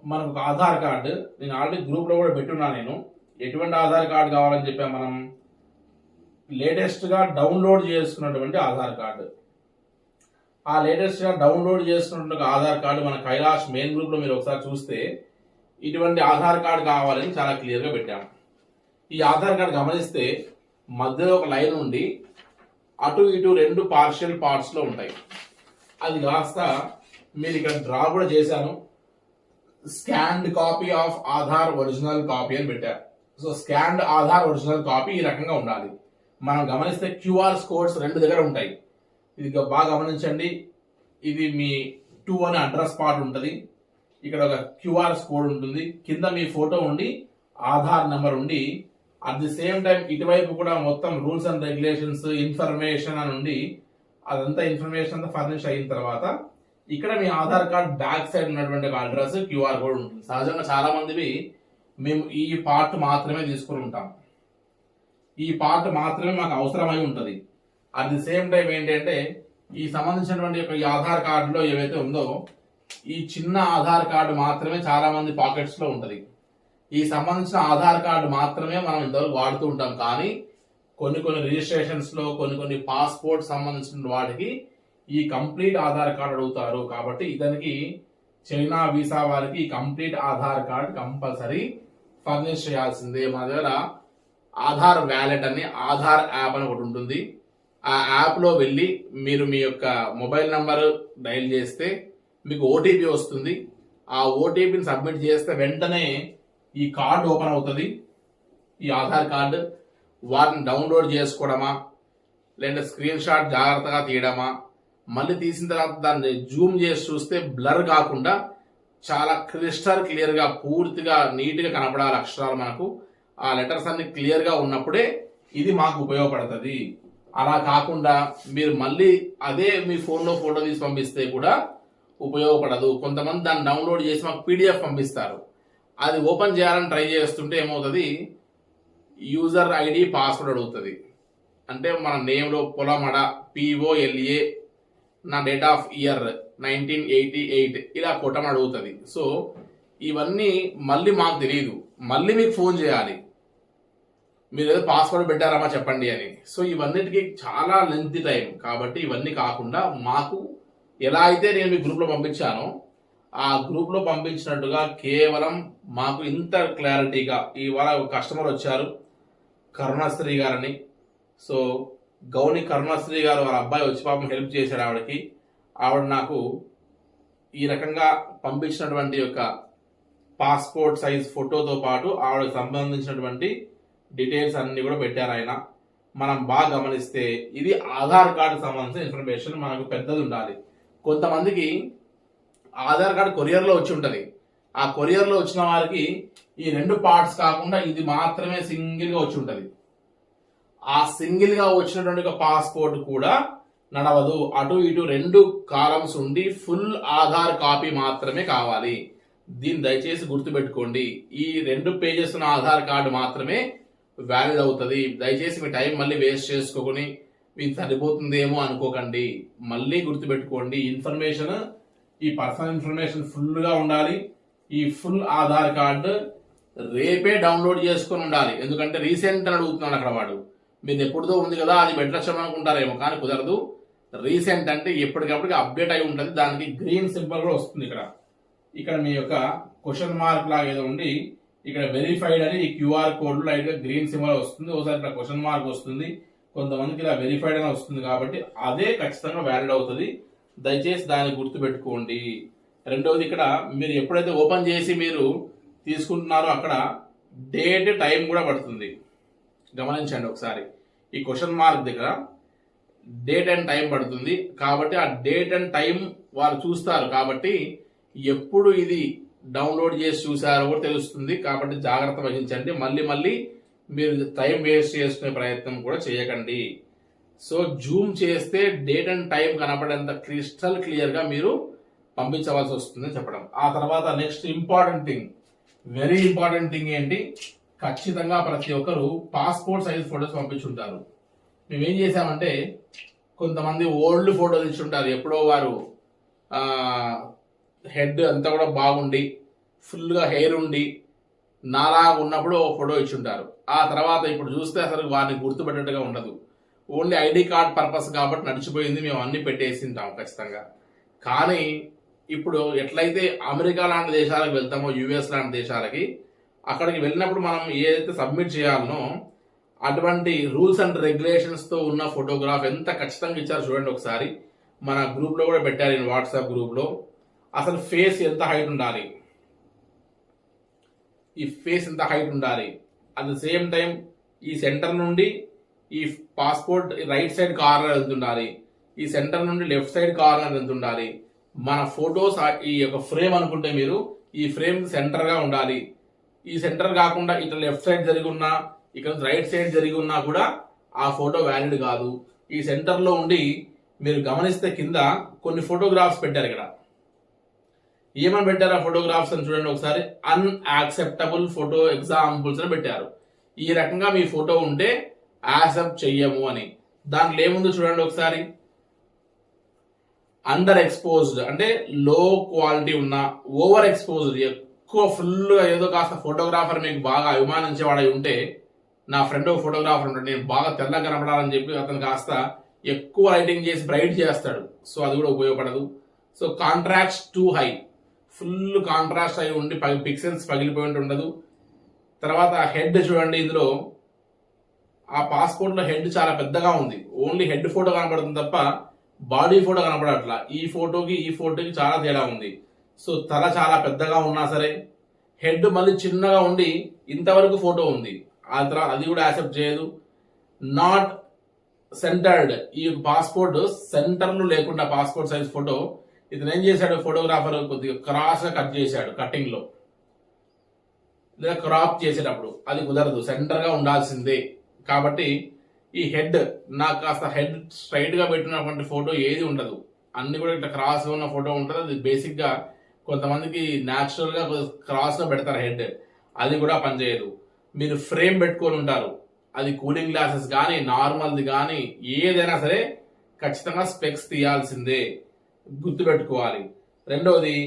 మనకు ఒక ఆధార్ కార్డు నేను ఆల్రెడీ గ్రూప్లో కూడా పెట్టున్నా. నేను ఎటువంటి ఆధార్ కార్డు కావాలని చెప్పాము? మనం లేటెస్ట్గా డౌన్లోడ్ చేసుకున్నటువంటి ఆధార్ కార్డు. ఆ లేటెస్ట్గా డౌన్లోడ్ చేసుకున్నటువంటి ఆధార్ కార్డు మన కైలాష్ మెయిన్ గ్రూప్లో మీరు ఒకసారి చూస్తే ఇటువంటి ఆధార్ కార్డు కావాలని చాలా క్లియర్గా పెట్టాము. ఈ ఆధార్ కార్డు గమనిస్తే మధ్యలో ఒక లైన్ ఉండి అటు ఇటు 2 పార్షియల్ పార్ట్స్లో ఉంటాయి. అది కాస్త మీరు ఇక్కడ డ్రా కూడా చేశాను, scanned copy of Aadhaar original copy అని పెట్టారు. So scanned Aadhaar original copy ఈ రకంగా ఉండాలి. మనం గమనిస్తే క్యూఆర్ కోడ్స్ 2 దగ్గర ఉంటాయి. ఇది బాగా గమనించండి. ఇది మీ 2 అనే అడ్రస్ పార్ట్ ఉంటుంది, ఇక్కడ ఒక క్యూఆర్ కోడ్ ఉంటుంది, కింద మీ ఫోటో ఉండి ఆధార్ నెంబర్ ఉండి, అట్ ది సేమ్ టైం ఇటువైపు కూడా మొత్తం రూల్స్ అండ్ రెగ్యులేషన్స్ ఇన్ఫర్మేషన్ అని ఉండి, అదంతా ఇన్ఫర్మేషన్ అంతా ఫర్నిష్ అయిన తర్వాత ఇక్కడ మీ ఆధార్ కార్డ్ బ్యాక్ సైడ్ ఉన్నటువంటి అడ్రస్ క్యూఆర్ కోడ్ ఉంటుంది. సహజంగా చాలా మందివి మేము ఈ పార్ట్ మాత్రమే తీసుకుని ఉంటాం, ఈ పార్ట్ మాత్రమే మాకు అవసరమై ఉంటుంది. అట్ ది సేమ్ టైం ఏంటంటే ఈ సంబంధించినటువంటి ఈ ఆధార్ కార్డులో ఏవైతే ఉందో ఈ చిన్న ఆధార్ కార్డు మాత్రమే చాలా మంది పాకెట్స్ లో ఉంటది. ఈ సంబంధించిన ఆధార్ కార్డు మాత్రమే మనం ఇంతవరకు వాడుతూ ఉంటాం. కానీ కొన్ని రిజిస్ట్రేషన్స్ లో కొన్ని పాస్పోర్ట్ సంబంధించిన వాటికి ఈ కంప్లీట్ ఆధార్ కార్డు అడుగుతారు. కాబట్టి ఇతనికి చైనా వీసా వారికి ఈ complete Aadhaar card compulsory furnish చేయాల్సిందే. మన దగ్గర ఆధార్ వ్యాలెట్ అని ఆధార్ యాప్ అని ఒకటి ఉంటుంది. ఆ యాప్ లో వెళ్ళి మీరు మీ యొక్క మొబైల్ నంబర్ డైల్ చేస్తే మీకు ఓటీపీ వస్తుంది. ఆ ఓటీపీని సబ్మిట్ చేస్తే వెంటనే ఈ కార్డు ఓపెన్ అవుతుంది. ఈ ఆధార్ కార్డు వాటిని డౌన్లోడ్ చేసుకోవడమా లేదా స్క్రీన్ షాట్ జాగ్రత్తగా తీయడమా, మళ్ళీ తీసిన తర్వాత దాన్ని జూమ్ చేసి చూస్తే బ్లర్ కాకుండా చాలా క్రిస్టల్ క్లియర్ గా పూర్తిగా నీట్ గా కనపడాలి అక్షరాలు. మనకు ఆ లెటర్స్ అన్ని క్లియర్ గా ఉన్నప్పుడే ఇది మాకు ఉపయోగపడుతుంది. అలా కాకుండా మీరు మళ్ళీ అదే మీ ఫోన్లో ఫోటో తీసి పంపిస్తే కూడా ఉపయోగపడదు. కొంతమంది దాన్ని డౌన్లోడ్ చేసి మాకు పీడిఎఫ్ పంపిస్తారు. అది ఓపెన్ చేయాలని ట్రై చేస్తుంటే ఏమవుతుంది, యూజర్ ఐడి పాస్వర్డ్ అడుగుతుంది. అంటే మన నేమ్లో పొలమడ POLA నా డేట్ ఆఫ్ ఇయర్ 1988 ఇలా కొట్టమని అడుగుతుంది. సో ఇవన్నీ మళ్ళీ మాకు తెలియదు, మళ్ళీ మీకు ఫోన్ చేయాలి, మీరు ఏదో పాస్వర్డ్ పెట్టారమ్మా చెప్పండి అని. సో ఇవన్నిటికీ చాలా లెంతీ టైం. కాబట్టి ఇవన్నీ కాకుండా మాకు ఎలా అయితే నేను మీ గ్రూప్లో పంపించానో ఆ గ్రూప్లో పంపించినట్టుగా కేవలం మాకు ఇంత క్లారిటీగా ఇవాళ ఒక కస్టమర్ వచ్చారు కరుణశ్రీ గారని. సో గౌని కరుణశ్రీ గారు వాళ్ళ అబ్బాయి వచ్చి పాపం హెల్ప్ చేశాడు ఆవిడకి. ఆవిడ నాకు ఈ రకంగా పంపించినటువంటి యొక్క పాస్పోర్ట్ సైజ్ ఫోటోతో పాటు ఆవిడకి సంబంధించినటువంటి డీటెయిల్స్ అన్ని కూడా పెట్టారు ఆయన. మనం బాగా గమనిస్తే ఇది ఆధార్ కార్డు సంబంధించిన ఇన్ఫర్మేషన్ మనకు పెద్దది ఉండాలి. కొంతమందికి ఆధార్ కార్డు కొరియర్లో వచ్చి ఉంటుంది. ఆ కొరియర్లో వచ్చిన వారికి ఈ 2 పార్ట్స్ కాకుండా ఇది మాత్రమే సింగిల్గా వచ్చి ఉంటుంది. ఆ సింగిల్గా వచ్చినటువంటి ఒక పాస్పోర్ట్ కూడా నడవదు. అటు ఇటు 2 కాలమ్స్ ఉండి ఫుల్ ఆధార్ కాపీ మాత్రమే కావాలి. దీన్ని దయచేసి గుర్తుపెట్టుకోండి. ఈ 2 పేజెస్ ఉన్న ఆధార్ కార్డు మాత్రమే వ్యాలిడ్ అవుతుంది. దయచేసి మీ టైం మళ్ళీ వేస్ట్ చేసుకోకుని మీకు సరిపోతుందేమో అనుకోకండి. మళ్ళీ గుర్తుపెట్టుకోండి, ఇన్ఫర్మేషన్, ఈ పర్సనల్ ఇన్ఫర్మేషన్ ఫుల్గా ఉండాలి. ఈ ఫుల్ ఆధార్ కార్డు రేపే డౌన్లోడ్ చేసుకొని ఉండాలి. ఎందుకంటే రీసెంట్ అని అడుగుతున్నాడు అక్కడ వాడు. మీరు ఎప్పుడుదో ఉంది కదా అది పెట్టచ్చు అనుకుంటారేమో, కానీ కుదరదు. రీసెంట్ అంటే ఎప్పటికప్పటికి అప్డేట్ అయి ఉంటుంది. దానికి గ్రీన్ సింబల్ కూడా వస్తుంది. ఇక్కడ మీ యొక్క క్వశ్చన్ మార్క్ లాగా ఏదో ఉండి ఇక్కడ వెరిఫైడ్ అని ఈ క్యూఆర్ కోడ్ లైట్ గా గ్రీన్ సింబల్ వస్తుంది. ఒకసారి ఇక్కడ క్వశ్చన్ మార్క్ వస్తుంది, కొంతమందికి ఇలా వెరిఫైడ్ అని వస్తుంది. కాబట్టి అదే ఖచ్చితంగా వ్యాలిడ్ అవుతుంది. దయచేసి దాన్ని గుర్తు పెట్టుకోండి. రెండవది, ఇక్కడ మీరు ఎప్పుడైతే ఓపెన్ చేసి మీరు తీసుకుంటున్నారో అక్కడ డేట్ టైం కూడా పడుతుంది. గమనించండి ఒకసారి. ఈ క్వశ్చన్ మార్క్ దగ్గర డేట్ అండ్ టైం పడుతుంది. కాబట్టి ఆ డేట్ అండ్ టైం వాళ్ళు చూస్తారు. కాబట్టి ఎప్పుడు ఇది డౌన్లోడ్ చేసి చూసారో కూడా తెలుస్తుంది. కాబట్టి జాగ్రత్త వహించండి. మళ్ళీ మీరు టైం వేస్ట్ చేసుకునే ప్రయత్నం కూడా చేయకండి. సో జూమ్ చేస్తే డేట్ అండ్ టైం కనపడేంత క్రిస్టల్ క్లియర్గా మీరు పంపించవలసి వస్తుందని చెప్పడం. ఆ తర్వాత next important thing, very important thing ఏంటి, ఖచ్చితంగా ప్రతి ఒక్కరు పాస్పోర్ట్ సైజ్ ఫొటోస్ పంపించుంటారు. మేమేం చేసామంటే కొంతమంది ఓల్డ్ ఫోటోలు ఇచ్చుంటారు. ఎప్పుడో వారు హెడ్ అంతా కూడా బాగుండి ఫుల్గా హెయిర్ ఉండి నాలా ఉన్నప్పుడు ఓ ఫోటో ఇచ్చుంటారు. ఆ తర్వాత ఇప్పుడు చూస్తే అసలు వారిని గుర్తుపెట్టేట్టుగా ఉండదు. ఓన్లీ ఐడి కార్డ్ పర్పస్ కాబట్టి నడిచిపోయింది, మేము అన్ని పెట్టేసి ఉంటాం ఖచ్చితంగా. కానీ ఇప్పుడు ఎట్లయితే అమెరికా లాంటి దేశాలకు వెళ్తామో, యుఎస్ లాంటి దేశాలకి, అక్కడికి వెళ్ళినప్పుడు మనం ఏదైతే సబ్మిట్ చేయాలనో అటువంటి రూల్స్ అండ్ రెగ్యులేషన్స్తో ఉన్న ఫోటోగ్రాఫ్ ఎంత ఖచ్చితంగా ఇచ్చారు చూడండి ఒకసారి. మన గ్రూప్లో కూడా పెట్టారు, నేను వాట్సాప్ గ్రూప్లో. అసలు ఫేస్ ఎంత హైట్ ఉండాలి, ఈ ఫేస్ ఎంత హైట్ ఉండాలి, అట్ ద సేమ్ టైం ఈ సెంటర్ నుండి ఈ పాస్పోర్ట్ రైట్ సైడ్ కార్నర్ ఎంత ఉండాలి, ఈ సెంటర్ నుండి లెఫ్ట్ సైడ్ కార్నర్ ఎంత ఉండాలి, మన ఫొటోస్ ఈ యొక్క ఫ్రేమ్ అనుకుంటే మీరు ఈ ఫ్రేమ్ సెంటర్గా ఉండాలి. ఈ సెంటర్ కాకుండా ఇట్లా లెఫ్ట్ సైడ్ జరిగి ఉన్నా ఇక్కడ రైట్ సైడ్ జరిగి ఉన్నా కూడా ఆ ఫోటో వ్యాలిడ్ కాదు. ఈ సెంటర్లో ఉండి మీరు గమనిస్తే కింద కొన్ని ఫోటోగ్రాఫ్స్ పెట్టారు. ఇక్కడ ఏమని పెట్టారు ఆ ఫోటోగ్రాఫ్స్ అని చూడండి ఒకసారి. అన్యాక్సెప్టబుల్ ఫోటో ఎగ్జాంపుల్స్ అని పెట్టారు. ఈ రకంగా మీ ఫోటో ఉంటే యాక్సెప్ట్ చెయ్యము అని. దాంట్లో ఏముందో చూడండి ఒకసారి. అండర్ ఎక్స్పోజ్డ్ అంటే లో క్వాలిటీ ఉన్న, ఓవర్ ఎక్స్పోజ్డ్ ఎక్కువ ఫుల్గా ఏదో కాస్త ఫోటోగ్రాఫర్ మీకు బాగా అభిమానించేవాడై ఉంటే, నా ఫ్రెండ్ ఒక ఫోటోగ్రాఫర్ ఉంటాడు, నేను బాగా తెల్లగా కనపడాలని చెప్పి అతను కాస్త ఎక్కువ లైటింగ్ చేసి బ్రైట్ చేస్తాడు. సో అది కూడా ఉపయోగపడదు. So contrast two high, full contrast అయి ఉండి పిక్సెల్స్ పగిలిపోయి ఉండదు. తర్వాత హెడ్ చూడండి, ఇందులో ఆ పాస్పోర్ట్లో హెడ్ చాలా పెద్దగా ఉంది. ఓన్లీ హెడ్ ఫోటో కనపడుతుంది తప్ప బాడీ ఫోటో కనపడట్లా. ఈ ఫోటోకి చాలా తేడా ఉంది. సో తల చాలా పెద్దగా ఉన్నా సరే హెడ్ మళ్ళీ చిన్నగా ఉండి ఇంతవరకు ఫోటో ఉంది, అది కూడా యాక్సెప్ట్ చేయదు. నాట్ సెంటర్డ్, ఈ పాస్పోర్ట్ సెంటర్లు లేకుండా పాస్పోర్ట్ సైజ్ ఫోటో, ఇతను ఏం చేశాడు ఫోటోగ్రాఫర్ కొద్దిగా క్రాస్ గా కట్ చేశాడు కటింగ్ లో, లేదా క్రాప్ చేసేటప్పుడు. అది కుదరదు, సెంటర్ గా ఉండాల్సిందే. కాబట్టి ఈ హెడ్ నాకు కాస్త హెడ్ స్ట్రైట్ గా పెట్టినటువంటి ఫోటో ఏది ఉండదు, అన్ని కూడా ఇట్లా క్రాస్ గా ఉన్న ఫోటో ఉంటుంది. అది బేసిక్ గా కొంతమందికి న్యాచురల్ గా క్రాస్ గా పెడతారు హెడ్, అది కూడా పనిచేయదు. మీరు ఫ్రేమ్ పెట్టుకొని ఉంటారు, అది కూలింగ్ గ్లాసెస్ కానీ నార్మల్ది కానీ ఏదైనా సరే ఖచ్చితంగా స్పెక్స్ తీయాల్సిందే, గుర్తుపెట్టుకోవాలి. రెండవది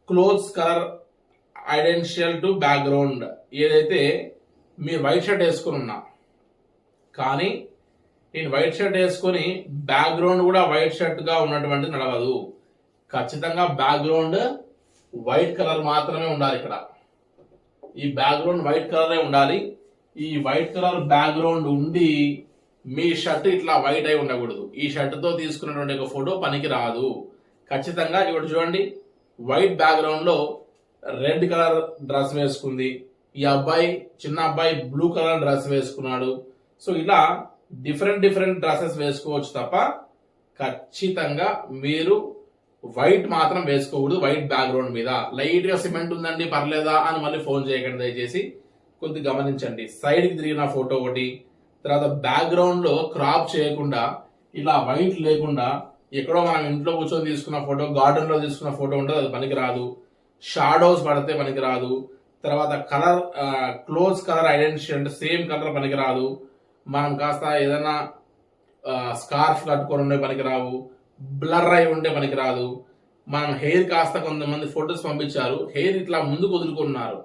క్లోత్స్ కలర్ ఐడెన్షియల్ టు బ్యాక్గ్రౌండ్. ఏదైతే మీరు వైట్ షర్ట్ వేసుకుని ఉన్నా కానీ నేను వైట్ షర్ట్ వేసుకొని బ్యాక్గ్రౌండ్ కూడా వైట్ షర్ట్ గా ఉన్నటువంటిది నడవదు. ఖచ్చితంగా బ్యాక్గ్రౌండ్ వైట్ కలర్ మాత్రమే ఉండాలి. ఇక్కడ ఈ బ్యాక్గ్రౌండ్ వైట్ కలరే ఉండాలి. ఈ వైట్ కలర్ బ్యాక్గ్రౌండ్ ఉండి మీ షర్ట్ ఇట్లా వైట్ అయి ఉండకూడదు. ఈ షర్ట్ తో తీసుకున్నటువంటి ఒక ఫోటో పనికి రాదు. ఖచ్చితంగా ఇక్కడ చూడండి, వైట్ బ్యాక్గ్రౌండ్ లో రెడ్ కలర్ డ్రెస్ వేసుకుంది, ఈ అబ్బాయి చిన్న అబ్బాయి బ్లూ కలర్ డ్రెస్ వేసుకున్నాడు. సో ఇలా డిఫరెంట్ డ్రెస్సెస్ వేసుకోవచ్చు తప్ప ఖచ్చితంగా మీరు వైట్ మాత్రం వేసుకోకూడదు. వైట్ బ్యాక్గ్రౌండ్ మీద లైట్ గా సిమెంట్ ఉందండి పర్లేదా అని మళ్ళీ ఫోన్ చేయకండి, దయచేసి కొద్దిగా గమనించండి. సైడ్ కి తిరిగిన ఫోటో ఒకటి, తర్వాత బ్యాక్గ్రౌండ్ లో క్రాప్ చేయకుండా ఇలా వైట్ లేకుండా ఎక్కడో మనం ఇంట్లో కూర్చొని తీసుకున్న ఫోటో, గార్డెన్ లో తీసుకున్న ఫోటో ఉంటుంది, అది పనికి రాదు. షాడోస్ పడితే పనికి రాదు. తర్వాత కలర్ క్లోజ్ కలర్ ఐడెంటిటీ అంటే సేమ్ కలర్ పనికి రాదు. మనం కాస్త ఏదైనా స్కార్ఫ్ కట్టుకొని ఉండే పనికి రావు. బ్లర్ అయి ఉంటే పనికి రాదు. మనం హెయిర్ కాస్త కొంతమంది ఫొటోస్ పంపించారు, హెయిర్ ఇట్లా ముందుకు వదులుకున్నారు,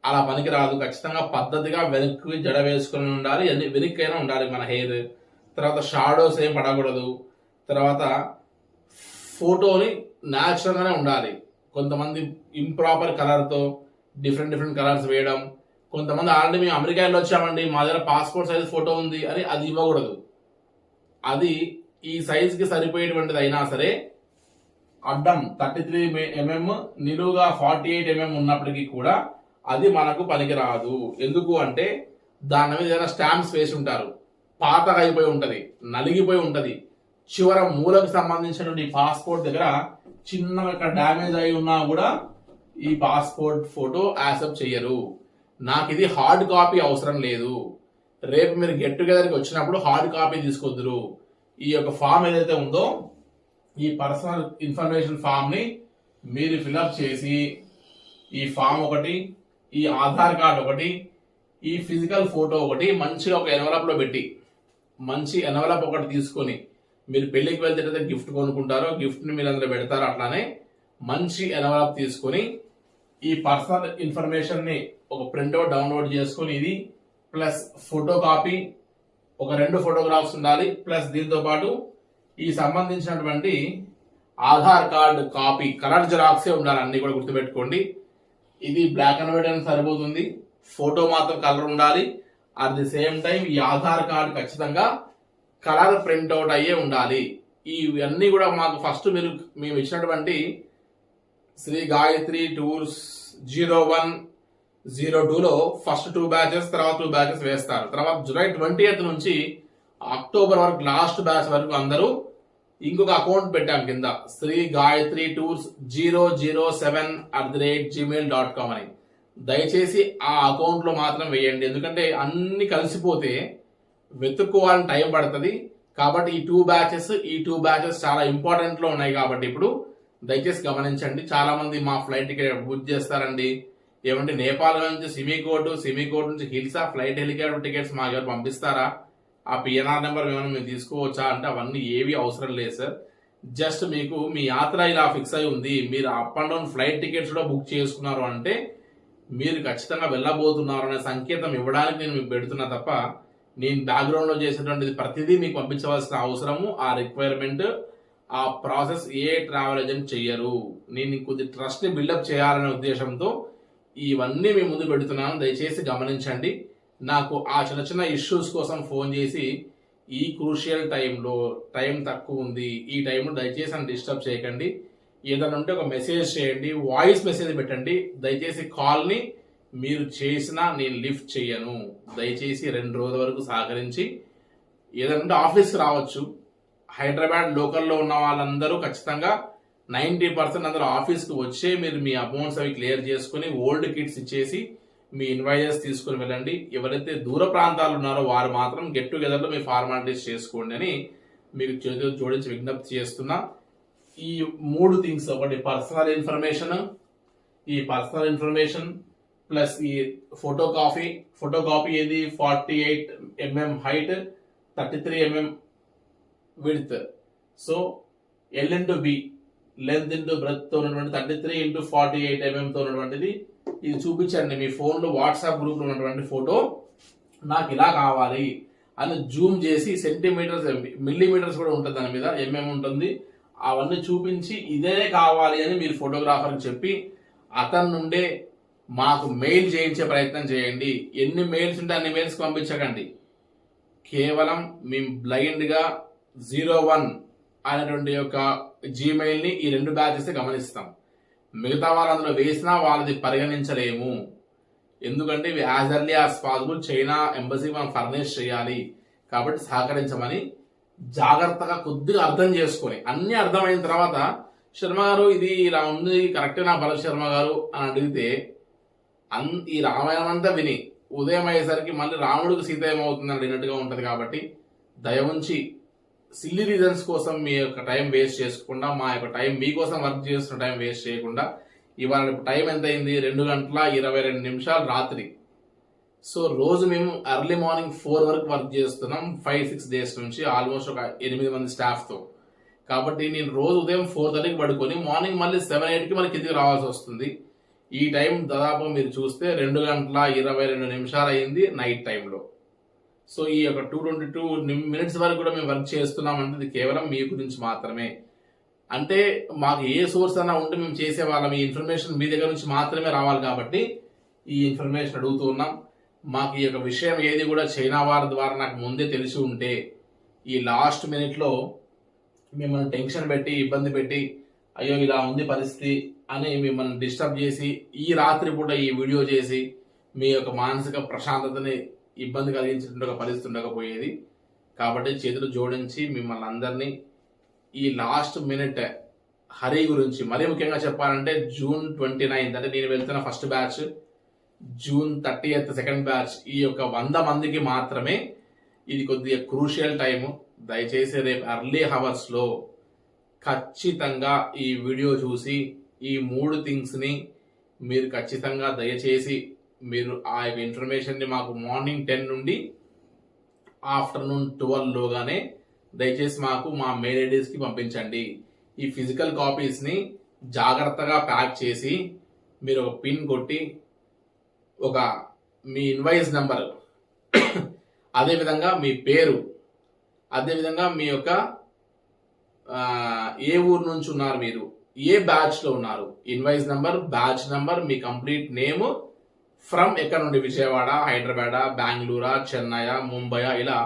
అలా పనికి రాదు. ఖచ్చితంగా పద్ధతిగా వెనక్కి జడ వేసుకుని ఉండాలి, వెనక్కైనా ఉండాలి మన హెయిర్. తర్వాత షాడోస్ ఏం పడకూడదు. తర్వాత ఫోటోని న్యాచురల్ గానే ఉండాలి. కొంతమంది ఇంప్రాపర్ కలర్ తో డిఫరెంట్ కలర్స్ వేయడం. కొంతమంది ఆల్రెడీ మేము అమెరికా వెళ్ళి వచ్చామండి, మా దగ్గర పాస్పోర్ట్ సైజ్ ఫోటో ఉంది అని అది ఇవ్వకూడదు. అది ఈ సైజ్ కి సరిపోయేటువంటిది అయినా సరే అడ్డం 33mm నిలువుగా 48mm ఉన్నప్పటికీ కూడా అది మనకు పనికిరాదు. ఎందుకు అంటే దాని మీద ఏదైనా స్టాంప్స్ వేసి ఉంటారు, పాతగా అయిపోయి ఉంటది, నలిగిపోయి ఉంటది. చివర మూలకు సంబంధించినటువంటి పాస్పోర్ట్ దగ్గర చిన్నగా డ్యామేజ్ అయి ఉన్నా కూడా ఈ పాస్పోర్ట్ ఫోటో యాక్సెప్ట్ చెయ్యరు. నాకు ఇది హార్డ్ కాపీ అవసరం లేదు. రేపు మీరు గెట్ టుగెదర్కి వచ్చినప్పుడు హార్డ్ కాపీ తీసుకొద్దురు. ఈ యొక్క ఫామ్ ఏదైతే ఉందో ఈ పర్సనల్ ఇన్ఫర్మేషన్ ఫామ్ ని మీరు ఫిల్అప్ చేసి ఈ ఫామ్ ఒకటి, ఈ ఆధార్ కార్డ్ ఒకటి, ఈ ఫిజికల్ ఫోటో ఒకటి మంచిగా ఒక ఎన్వలప్ లో పెట్టి, మంచి ఎన్వలప్ ఒకటి తీసుకొని మీరు పెళ్లికి వెళ్తే గిఫ్ట్ కొనుక్కుంటారో గిఫ్ట్ ని మీరు అందులో పెడతారు, అట్లానే మంచి ఎన్వలప్ తీసుకొని ఈ పర్సనల్ ఇన్ఫర్మేషన్ ని ఒక ప్రింట్అవుట్ డౌన్లోడ్ చేసుకొని ఇది ప్లస్ ఫోటో కాపీ ఒక 2 ఫోటోగ్రాఫ్స్ ఉండాలి, ప్లస్ దీంతో పాటు ఈ సంబంధించినటువంటి ఆధార్ కార్డు కాపీ కలర్ జిరాక్సే ఉండాలి. అన్ని కూడా గుర్తుపెట్టుకోండి. ఇది బ్లాక్ అండ్ వైట్ అని సరిపోతుంది, ఫోటో మాత్రం కలర్ ఉండాలి. అట్ ది సేమ్ టైం ఈ ఆధార్ కార్డు ఖచ్చితంగా కలర్ ప్రింట్అవుట్ అయ్యే ఉండాలి. ఇవన్నీ కూడా మాకు ఫస్ట్ మేము ఇచ్చినటువంటి శ్రీ గాయత్రి టూర్స్ 0102లో ఫస్ట్ 2 బ్యాచెస్, తర్వాత 2 బ్యాచెస్ వేస్తారు. తర్వాత జూలై 20th నుంచి అక్టోబర్ వరకు లాస్ట్ బ్యాచ్ వరకు అందరూ ఇంకొక అకౌంట్ పెట్టాం కింద, శ్రీ గాయత్రి టూర్స్ 007@gmail.com అని. దయచేసి ఆ అకౌంట్ లో మాత్రం వేయండి, ఎందుకంటే అన్ని కలిసిపోతే వెతుక్కోవాలని టైం పడుతుంది. కాబట్టి ఈ 2 బ్యాచెస్ చాలా ఇంపార్టెంట్ లో ఉన్నాయి. కాబట్టి ఇప్పుడు దయచేసి గమనించండి. చాలా మంది మా ఫ్లైట్ టికెట్ బుక్ చేస్తారండి, ఏమంటే నేపాల్ నుంచి సిమికోట్ నుంచి హిల్సా ఫ్లైట్ హెలికాప్టర్ టికెట్స్ మాకు ఎవరు పంపిస్తారా, ఆ పిఎన్ఆర్ నెంబర్ ఏమైనా మేము తీసుకోవచ్చా అంటే అవన్నీ ఏవి అవసరం లేదు సార్. జస్ట్ మీకు మీ యాత్ర ఇలా ఫిక్స్ అయి ఉంది, మీరు up and down flight tickets కూడా బుక్ చేసుకున్నారు అంటే మీరు ఖచ్చితంగా వెళ్ళబోతున్నారు అనే సంకేతం ఇవ్వడానికి నేను మీకు పెడుతున్నా తప్ప నేను బ్యాక్గ్రౌండ్ లో చేసేటువంటిది ప్రతిదీ మీకు పంపించవలసిన అవసరము, ఆ రిక్వైర్మెంట్, ఆ ప్రాసెస్ ఏ ట్రావెల్ ఏజెంట్ చెయ్యరు. నేను కొద్ది ట్రస్ట్ ని బిల్డప్ చేయాలనే ఉద్దేశంతో ఇవన్నీ మీ ముందు పెడుతున్నాను. దయచేసి గమనించండి. నాకు ఆ చిన్న ఇష్యూస్ కోసం ఫోన్ చేసి ఈ క్రూషియల్ టైంలో టైం తక్కువ ఉంది, ఈ టైంలో దయచేసి అని డిస్టర్బ్ చేయకండి. ఏదైనా ఉంటే ఒక మెసేజ్ చేయండి, వాయిస్ మెసేజ్ పెట్టండి. దయచేసి కాల్ని మీరు చేసినా నేను లిఫ్ట్ చేయను. దయచేసి 2 రోజుల వరకు సహకరించి ఏదైనా ఉంటే ఆఫీస్కి రావచ్చు. హైదరాబాద్ లోకల్లో ఉన్న వాళ్ళందరూ ఖచ్చితంగా 90% అందరూ ఆఫీస్కి వచ్చే మీరు మీ అమౌంట్స్ అవి క్లియర్ చేసుకుని ఓల్డ్ కిట్స్ ఇచ్చేసి మీ ఇన్వాయిసెస్ తీసుకుని వెళ్ళండి. ఎవరైతే దూర ప్రాంతాలు ఉన్నారో వారు మాత్రం గెట్ టుగెదర్ లో మీ ఫార్మాలిటీస్ చేసుకోండి అని మీకు చేతులు జోడించి విజ్ఞప్తి చేస్తున్నా. ఈ 3 థింగ్స్, ఒకటి పర్సనల్ ఇన్ఫర్మేషన్ ప్లస్ ఈ ఫోటో కాపీ ఏది 48mm height 33mm width. So L into B length into breadth తో ఉన్నటువంటి 33 ఇంటూ 48 mm తో ఉన్నటువంటిది ఇది చూపించండి. మీ ఫోన్లో వాట్సాప్ గ్రూప్ లో ఉన్నటువంటి ఫోటో నాకు ఇలా కావాలి అని జూమ్ చేసి సెంటీమీటర్స్ మిల్లీమీటర్స్ కూడా ఉంటుంది దాని మీద, ఉంటుంది, అవన్నీ చూపించి ఇదే కావాలి అని మీరు ఫోటోగ్రాఫర్కి చెప్పి అతని నుండే మాకు మెయిల్ చేయించే ప్రయత్నం చేయండి. ఎన్ని మెయిల్స్ ఉంటే అన్ని మెయిల్స్ పంపించకండి. కేవలం మేము బ్లైండ్గా 01 అనేటువంటి యొక్క జీమెయిల్ని ఈ 2 బ్యాచెస్ గమనిస్తాం. మిగతా వాళ్ళందులో వేసినా వాళ్ళది పరిగణించలేము. ఎందుకంటే ఇవి as early as possible China embassy మనం ఫర్నిష్ చేయాలి. కాబట్టి సహకరించమని జాగ్రత్తగా కొద్దిగా అర్థం చేసుకొని, అన్ని అర్థమైన తర్వాత శర్మ గారు ఇది ఇలా ఉంది కరెక్టేనా భరత్ శర్మ గారు అని అడిగితే ఈ రామాయణం అంతా విని ఉదయం అయ్యేసరికి మళ్ళీ రాముడికి సీత ఏమవుతుందని అడిగినట్టుగా ఉంటుంది. కాబట్టి దయ ఉంచి సిల్లీ రీజన్స్ కోసం మీ యొక్క టైం వేస్ట్ చేసుకోకుండా, మా యొక్క టైం మీకోసం వర్క్ చేస్తున్న టైం వేస్ట్ చేయకుండా, ఇవాళ టైం ఎంత అయింది 2:22 రాత్రి. సో రోజు మేము ఎర్లీ మార్నింగ్ 4 వరకు వర్క్ చేస్తున్నాం 5-6 డేస్ నుంచి, ఆల్మోస్ట్ ఒక 8 మంది స్టాఫ్తో. కాబట్టి నేను రోజు ఉదయం 4:30కి పడుకొని మార్నింగ్ మళ్ళీ 7-8కి మనకి కిందికి రావాల్సి వస్తుంది. ఈ టైం దాదాపు మీరు చూస్తే 2:22 అయింది నైట్ టైంలో. సో ఈ యొక్క 222 minutes వరకు కూడా మేము వర్క్ చేస్తున్నామంటే ఇది కేవలం మీ గురించి మాత్రమే. అంటే మాకు ఏ సోర్స్ అన్నా ఉంటే మేము చేసేవాళ్ళం. ఈ ఇన్ఫర్మేషన్ మీ దగ్గర నుంచి మాత్రమే రావాలి కాబట్టి ఈ ఇన్ఫర్మేషన్ అడుగుతూ ఉన్నాం. మాకు ఈ యొక్క విషయం ఏది కూడా చైనా వారి ద్వారా నాకు ముందే తెలిసి ఉంటే ఈ లాస్ట్ మినిట్లో మిమ్మల్ని టెన్షన్ పెట్టి ఇబ్బంది పెట్టి అయ్యో ఇలా ఉంది పరిస్థితి అని మిమ్మల్ని డిస్టర్బ్ చేసి ఈ రాత్రి పూట ఈ వీడియో చేసి మీ యొక్క మానసిక ప్రశాంతతని ఇబ్బంది కలిగించిన ఒక పరిస్థితి ఉండకపోయేది. కాబట్టి చేతులు జోడించి మిమ్మల్ని అందరినీ ఈ లాస్ట్ మినిట్ హరి గురించి మరీ ముఖ్యంగా చెప్పాలంటే June 29 అంటే నేను వెళ్తున్న first batch, June 30 second batch, ఈ యొక్క 100 మందికి మాత్రమే ఇది కొద్దిగా క్రూషియల్ టైము. దయచేసి రేపు ఎర్లీ హవర్స్లో ఖచ్చితంగా ఈ వీడియో చూసి ఈ 3 థింగ్స్ని మీరు ఖచ్చితంగా దయచేసి మీరు ఆ యొక్క ఇన్ఫర్మేషన్ని మాకు మార్నింగ్ 10 నుండి ఆఫ్టర్నూన్ 12 లోగానే దయచేసి మాకు మా మెయిల్ ఐడీస్కి పంపించండి. ఈ ఫిజికల్ కాపీస్ని జాగ్రత్తగా ప్యాక్ చేసి మీరు ఒక పిన్ కొట్టి ఒక మీ ఇన్వాయిస్ నెంబర్, అదేవిధంగా మీ పేరు, అదేవిధంగా మీ యొక్క ఏ ఊరు నుంచి ఉన్నారు, మీరు ఏ బ్యాచ్లో ఉన్నారు, invoice number, batch number, me complete name, from ఎక్కడ నుండి, విజయవాడ, హైదరాబాద్, బెంగళూరు, చెన్నై, ముంబై, ఇలా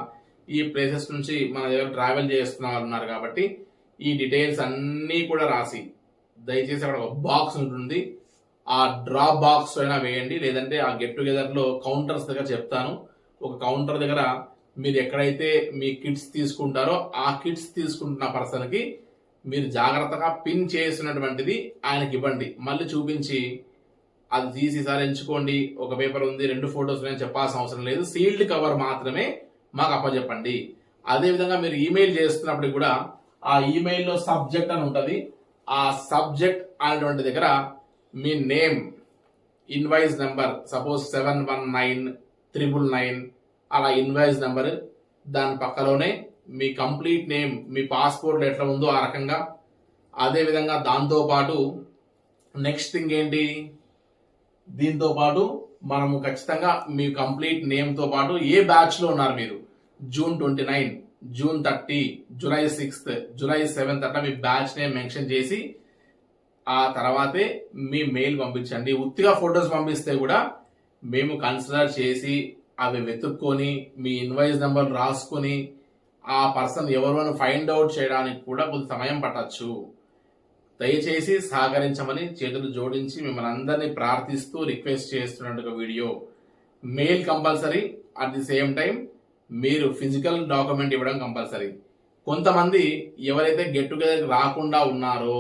ఈ ప్లేసెస్ నుంచి మన దగ్గర ట్రావెల్ చేస్తున్న వాళ్ళు ఉన్నారు. కాబట్టి ఈ డీటెయిల్స్ అన్నీ కూడా రాసి దయచేసి అక్కడ ఒక బాక్స్ ఉంటుంది, ఆ డ్రాప్ బాక్స్ అయినా వేయండి. లేదంటే ఆ గెట్ టుగెదర్లో కౌంటర్స్ దగ్గర చెప్తాను, ఒక కౌంటర్ దగ్గర మీరు ఎక్కడైతే మీ కిట్స్ తీసుకుంటారో ఆ కిట్స్ తీసుకుంటున్న పర్సన్కి మీరు జాగ్రత్తగా పిన్ చేసినటువంటిది ఆయనకి ఇవ్వండి. మళ్ళీ చూపించి అది తీసి సార్ ఎంచుకోండి, ఒక పేపర్ ఉంది 2 ఫొటోస్ నేను చెప్పాల్సిన అవసరం లేదు, సీల్డ్ కవర్ మాత్రమే మాకు అప్పచెప్పండి. అదేవిధంగా మీరు ఈమెయిల్ చేస్తున్నప్పుడు కూడా ఆ ఈమెయిల్లో సబ్జెక్ట్ అని ఉంటుంది, ఆ సబ్జెక్ట్ అనేటువంటి దగ్గర మీ నేమ్, ఇన్వాయిస్ నెంబర్, సపోజ్ 719999 అలా ఇన్వాయిస్ నెంబర్, దాని పక్కలోనే మీ కంప్లీట్ నేమ్, మీ పాస్పోర్ట్లో ఎట్లా ఉందో ఆ రకంగా. అదేవిధంగా దాంతోపాటు నెక్స్ట్ థింగ్ ఏంటి, దీంతో పాటు మనము ఖచ్చితంగా మీ కంప్లీట్ నేమ్తో పాటు ఏ బ్యాచ్లో ఉన్నారు మీరు, June 29, June 30, July 6th, July 7th అట్లా మీ బ్యాచ్ నేమ్ మెన్షన్ చేసి ఆ తర్వాతే మీ మెయిల్ పంపించండి. ఉత్తిగా ఫొటోస్ పంపిస్తే కూడా మేము కన్సిడర్ చేసి అవి వెతుక్కొని మీ ఇన్వాయిస్ నెంబర్ రాసుకొని ఆ పర్సన్ ఎవరు అని ఫైండ్ అవుట్ చేయడానికి కూడా కొంత సమయం పట్టచ్చు. దయచేసి సహకరించమని చేతులు జోడించి మిమ్మల్ని అందరినీ ప్రార్థిస్తూ రిక్వెస్ట్ చేస్తున్నట్టు video. Mail compulsory, at the same time మీరు ఫిజికల్ డాక్యుమెంట్ ఇవ్వడం కంపల్సరీ. కొంతమంది ఎవరైతే గెట్ టుగెదర్ రాకుండా ఉన్నారో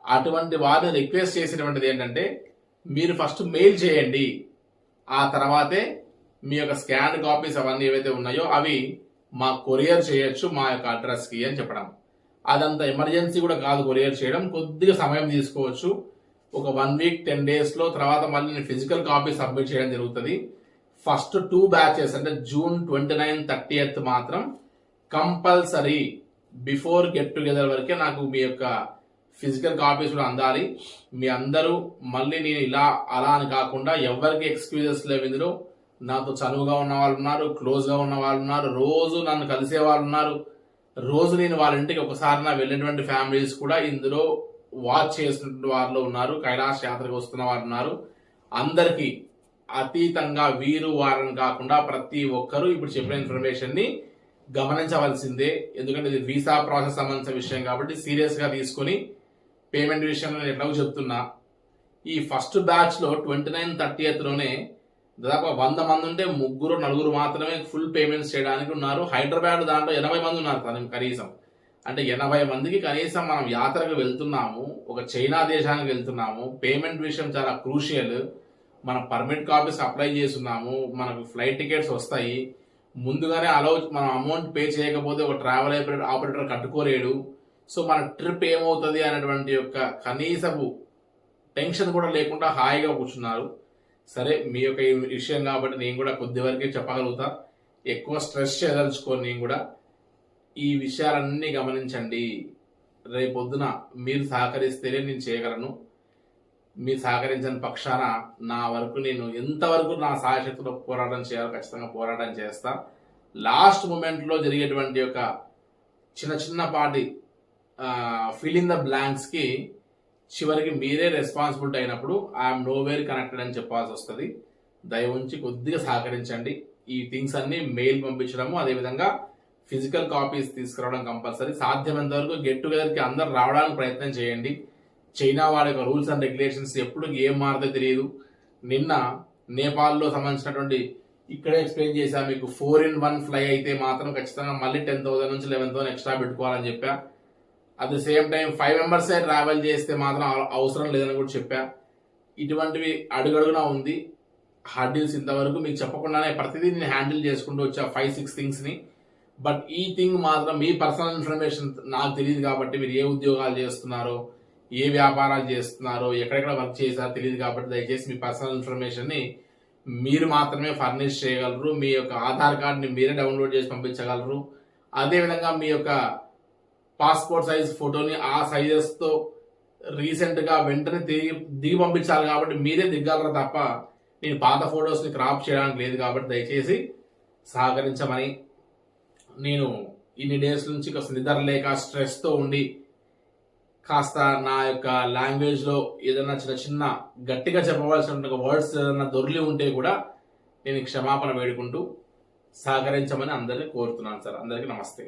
అటువంటి వారిని రిక్వెస్ట్ చేసినటువంటిది ఏంటంటే మీరు ఫస్ట్ మెయిల్ చేయండి, ఆ తర్వాతే మీ యొక్క స్కాన్ కాపీస్ అవన్నీ ఏవైతే ఉన్నాయో అవి మా కొరియర్ చేయొచ్చు మా యొక్క అడ్రస్కి అని చెప్పడం. అదంతా ఎమర్జెన్సీ కూడా కాదు కొరియర్ చేయడం, కొద్దిగా సమయం తీసుకోవచ్చు. ఒక 1 week 10 daysలో తర్వాత మళ్ళీ నేను ఫిజికల్ కాపీ సబ్మిట్ చేయడం జరుగుతుంది. ఫస్ట్ 2 బ్యాచెస్ అంటే June 29, 30 మాత్రం కంపల్సరీ బిఫోర్ గెట్ టుగెదర్ వరకే నాకు మీ యొక్క ఫిజికల్ కాపీస్ కూడా అందాలి. మీ అందరూ మళ్ళీ నేను ఇలా అలా అని కాకుండా ఎవరికి ఎక్స్క్యూజెస్ లేవు. ఇందులో నాతో చనువుగా ఉన్న వాళ్ళు ఉన్నారు, క్లోజ్గా ఉన్న వాళ్ళు ఉన్నారు, రోజు నన్ను కలిసే వాళ్ళు ఉన్నారు, రోజు నేను వాళ్ళ ఇంటికి ఒకసారి వెళ్ళినటువంటి ఫ్యామిలీస్ కూడా ఇందులో వాచ్ చేస్తున్న వాళ్ళు ఉన్నారు, కైలాస యాత్రకు వస్తున్న వాళ్ళు ఉన్నారు. అందరికీ అతీతంగా వీరు వారని కాకుండా ప్రతి ఒక్కరూ ఇప్పుడు చెప్పిన ఇన్ఫర్మేషన్ ని గమనించవలసిందే. ఎందుకంటే ఇది వీసా ప్రాసెస్ సంబంధించిన విషయం కాబట్టి సీరియస్ గా తీసుకుని పేమెంట్ విషయంలో నేను ఎట్లాగో చెప్తున్నా. ఈ ఫస్ట్ బ్యాచ్ లో 29, 30th లోనే దాదాపు 100 మంది ఉంటే 3, 4 మాత్రమే ఫుల్ పేమెంట్స్ చేయడానికి ఉన్నారు. హైదరాబాద్ దాంట్లో 80 మంది ఉన్నారు కనీసం. అంటే 80 మందికి కనీసం మనం యాత్రకు వెళ్తున్నాము, ఒక చైనా దేశానికి వెళ్తున్నాము. పేమెంట్ విషయం చాలా క్రూషియల్. మనం పర్మిట్ కాపీస్ అప్లై చేస్తున్నాము, మనకు ఫ్లైట్ టికెట్స్ వస్తాయి. ముందుగానే మనం అమౌంట్ పే చేయకపోతే ఒక ట్రావెల్ ఆపరేటర్ కట్టుకోలేడు. సో మన ట్రిప్ ఏమవుతుంది అనేటువంటి యొక్క కనీసపు టెన్షన్ కూడా లేకుండా హాయిగా కూర్చున్నారు. సరే, మీ యొక్క విషయం కాబట్టి నేను కూడా కొద్ది వరకే చెప్పగలుగుతా. ఎక్కువ స్ట్రెస్ చేయదలుచుకొని నేను కూడా ఈ విషయాలన్నీ గమనించండి. రేపొద్దున మీరు సహకరిస్తేనే నేను చేయగలను. మీరు సహకరించిన పక్షాన నా వరకు నేను ఎంతవరకు నా సాయశక్తిలో పోరాటం చేయాలో ఖచ్చితంగా పోరాటం చేస్తా. లాస్ట్ మూమెంట్ లో జరిగేటువంటి యొక్క చిన్నపాటి ఫిల్ ఇన్ ద బ్లాంక్స్ కి చివరికి మీరే రెస్పాన్సిబిలిటీ అయినప్పుడు ఐఎమ్ నో వేర్ కనెక్టెడ్ అని చెప్పాల్సి వస్తుంది. దయ ఉంచి కొద్దిగా సహకరించండి. ఈ థింగ్స్ అన్ని మెయిల్ పంపించడము, అదేవిధంగా ఫిజికల్ కాపీస్ తీసుకురావడం కంపల్సరీ. సాధ్యమైనంత వరకు గెట్ టుగెదర్ కి అందరు రావడానికి ప్రయత్నం చేయండి. చైనా వాళ్ళ యొక్క రూల్స్ అండ్ రెగ్యులేషన్స్ ఎప్పుడు ఏం మారుతో తెలియదు. నిన్న నేపాల్లో సంబంధించినటువంటి ఇక్కడే ఎక్స్ప్లెయిన్ చేశా మీకు. 4-in-1 ఫ్లై అయితే మాత్రం ఖచ్చితంగా మళ్ళీ 10,000 నుంచి 11,000 ఎక్స్ట్రా పెట్టుకోవాలని చెప్పా. అట్ ద సేమ్ టైం 5 మెంబర్సే ట్రావెల్ చేస్తే మాత్రం అవసరం లేదని కూడా చెప్పా. ఇటువంటివి అడుగడుగునా ఉంది. హర్డిల్స్ ఇంతవరకు మీకు చెప్పకుండానే ప్రతిదీ నేను హ్యాండిల్ చేసుకుంటూ వచ్చా 5-6 థింగ్స్ ని. బట్ ఈ థింగ్ మాత్రం మీ పర్సనల్ ఇన్ఫర్మేషన్ నాకు తెలియదు కాబట్టి, మీరు ఏ ఉద్యోగాలు చేస్తున్నారో, ఏ వ్యాపారాలు చేస్తున్నారో, ఎక్కడెక్కడ వర్క్ చేశారో తెలియదు కాబట్టి దయచేసి మీ పర్సనల్ ఇన్ఫర్మేషన్ ని మీరు మాత్రమే ఫర్నిష్ చేయగలరు. మీ యొక్క ఆధార్ కార్డుని మీరే డౌన్లోడ్ చేసి పంపించగలరు. అదేవిధంగా మీ యొక్క పాస్పోర్ట్ సైజ్ ఫోటోని ఆ సైజెస్ తో రీసెంట్ గా వెంటనే దిగి పంపించాలి కాబట్టి మీరే దిగలరు తప్ప నేను పాత ఫొటోస్ ని క్రాప్ చేయడానికి లేదు. కాబట్టి దయచేసి సహకరించమని. నేను ఇన్ని డేస్ నుంచి కాస్త నిద్ర లేక స్ట్రెస్ తో ఉండి కాస్త నా యొక్క లాంగ్వేజ్ లో ఏదైనా చిన్న గట్టిగా చెప్పవలసిన వర్డ్స్ ఏదైనా దొర్లి ఉంటే కూడా నేను క్షమాపణ వేడుకుంటూ సహకరించమని అందరినీ కోరుతున్నాను సార్. అందరికీ నమస్తే.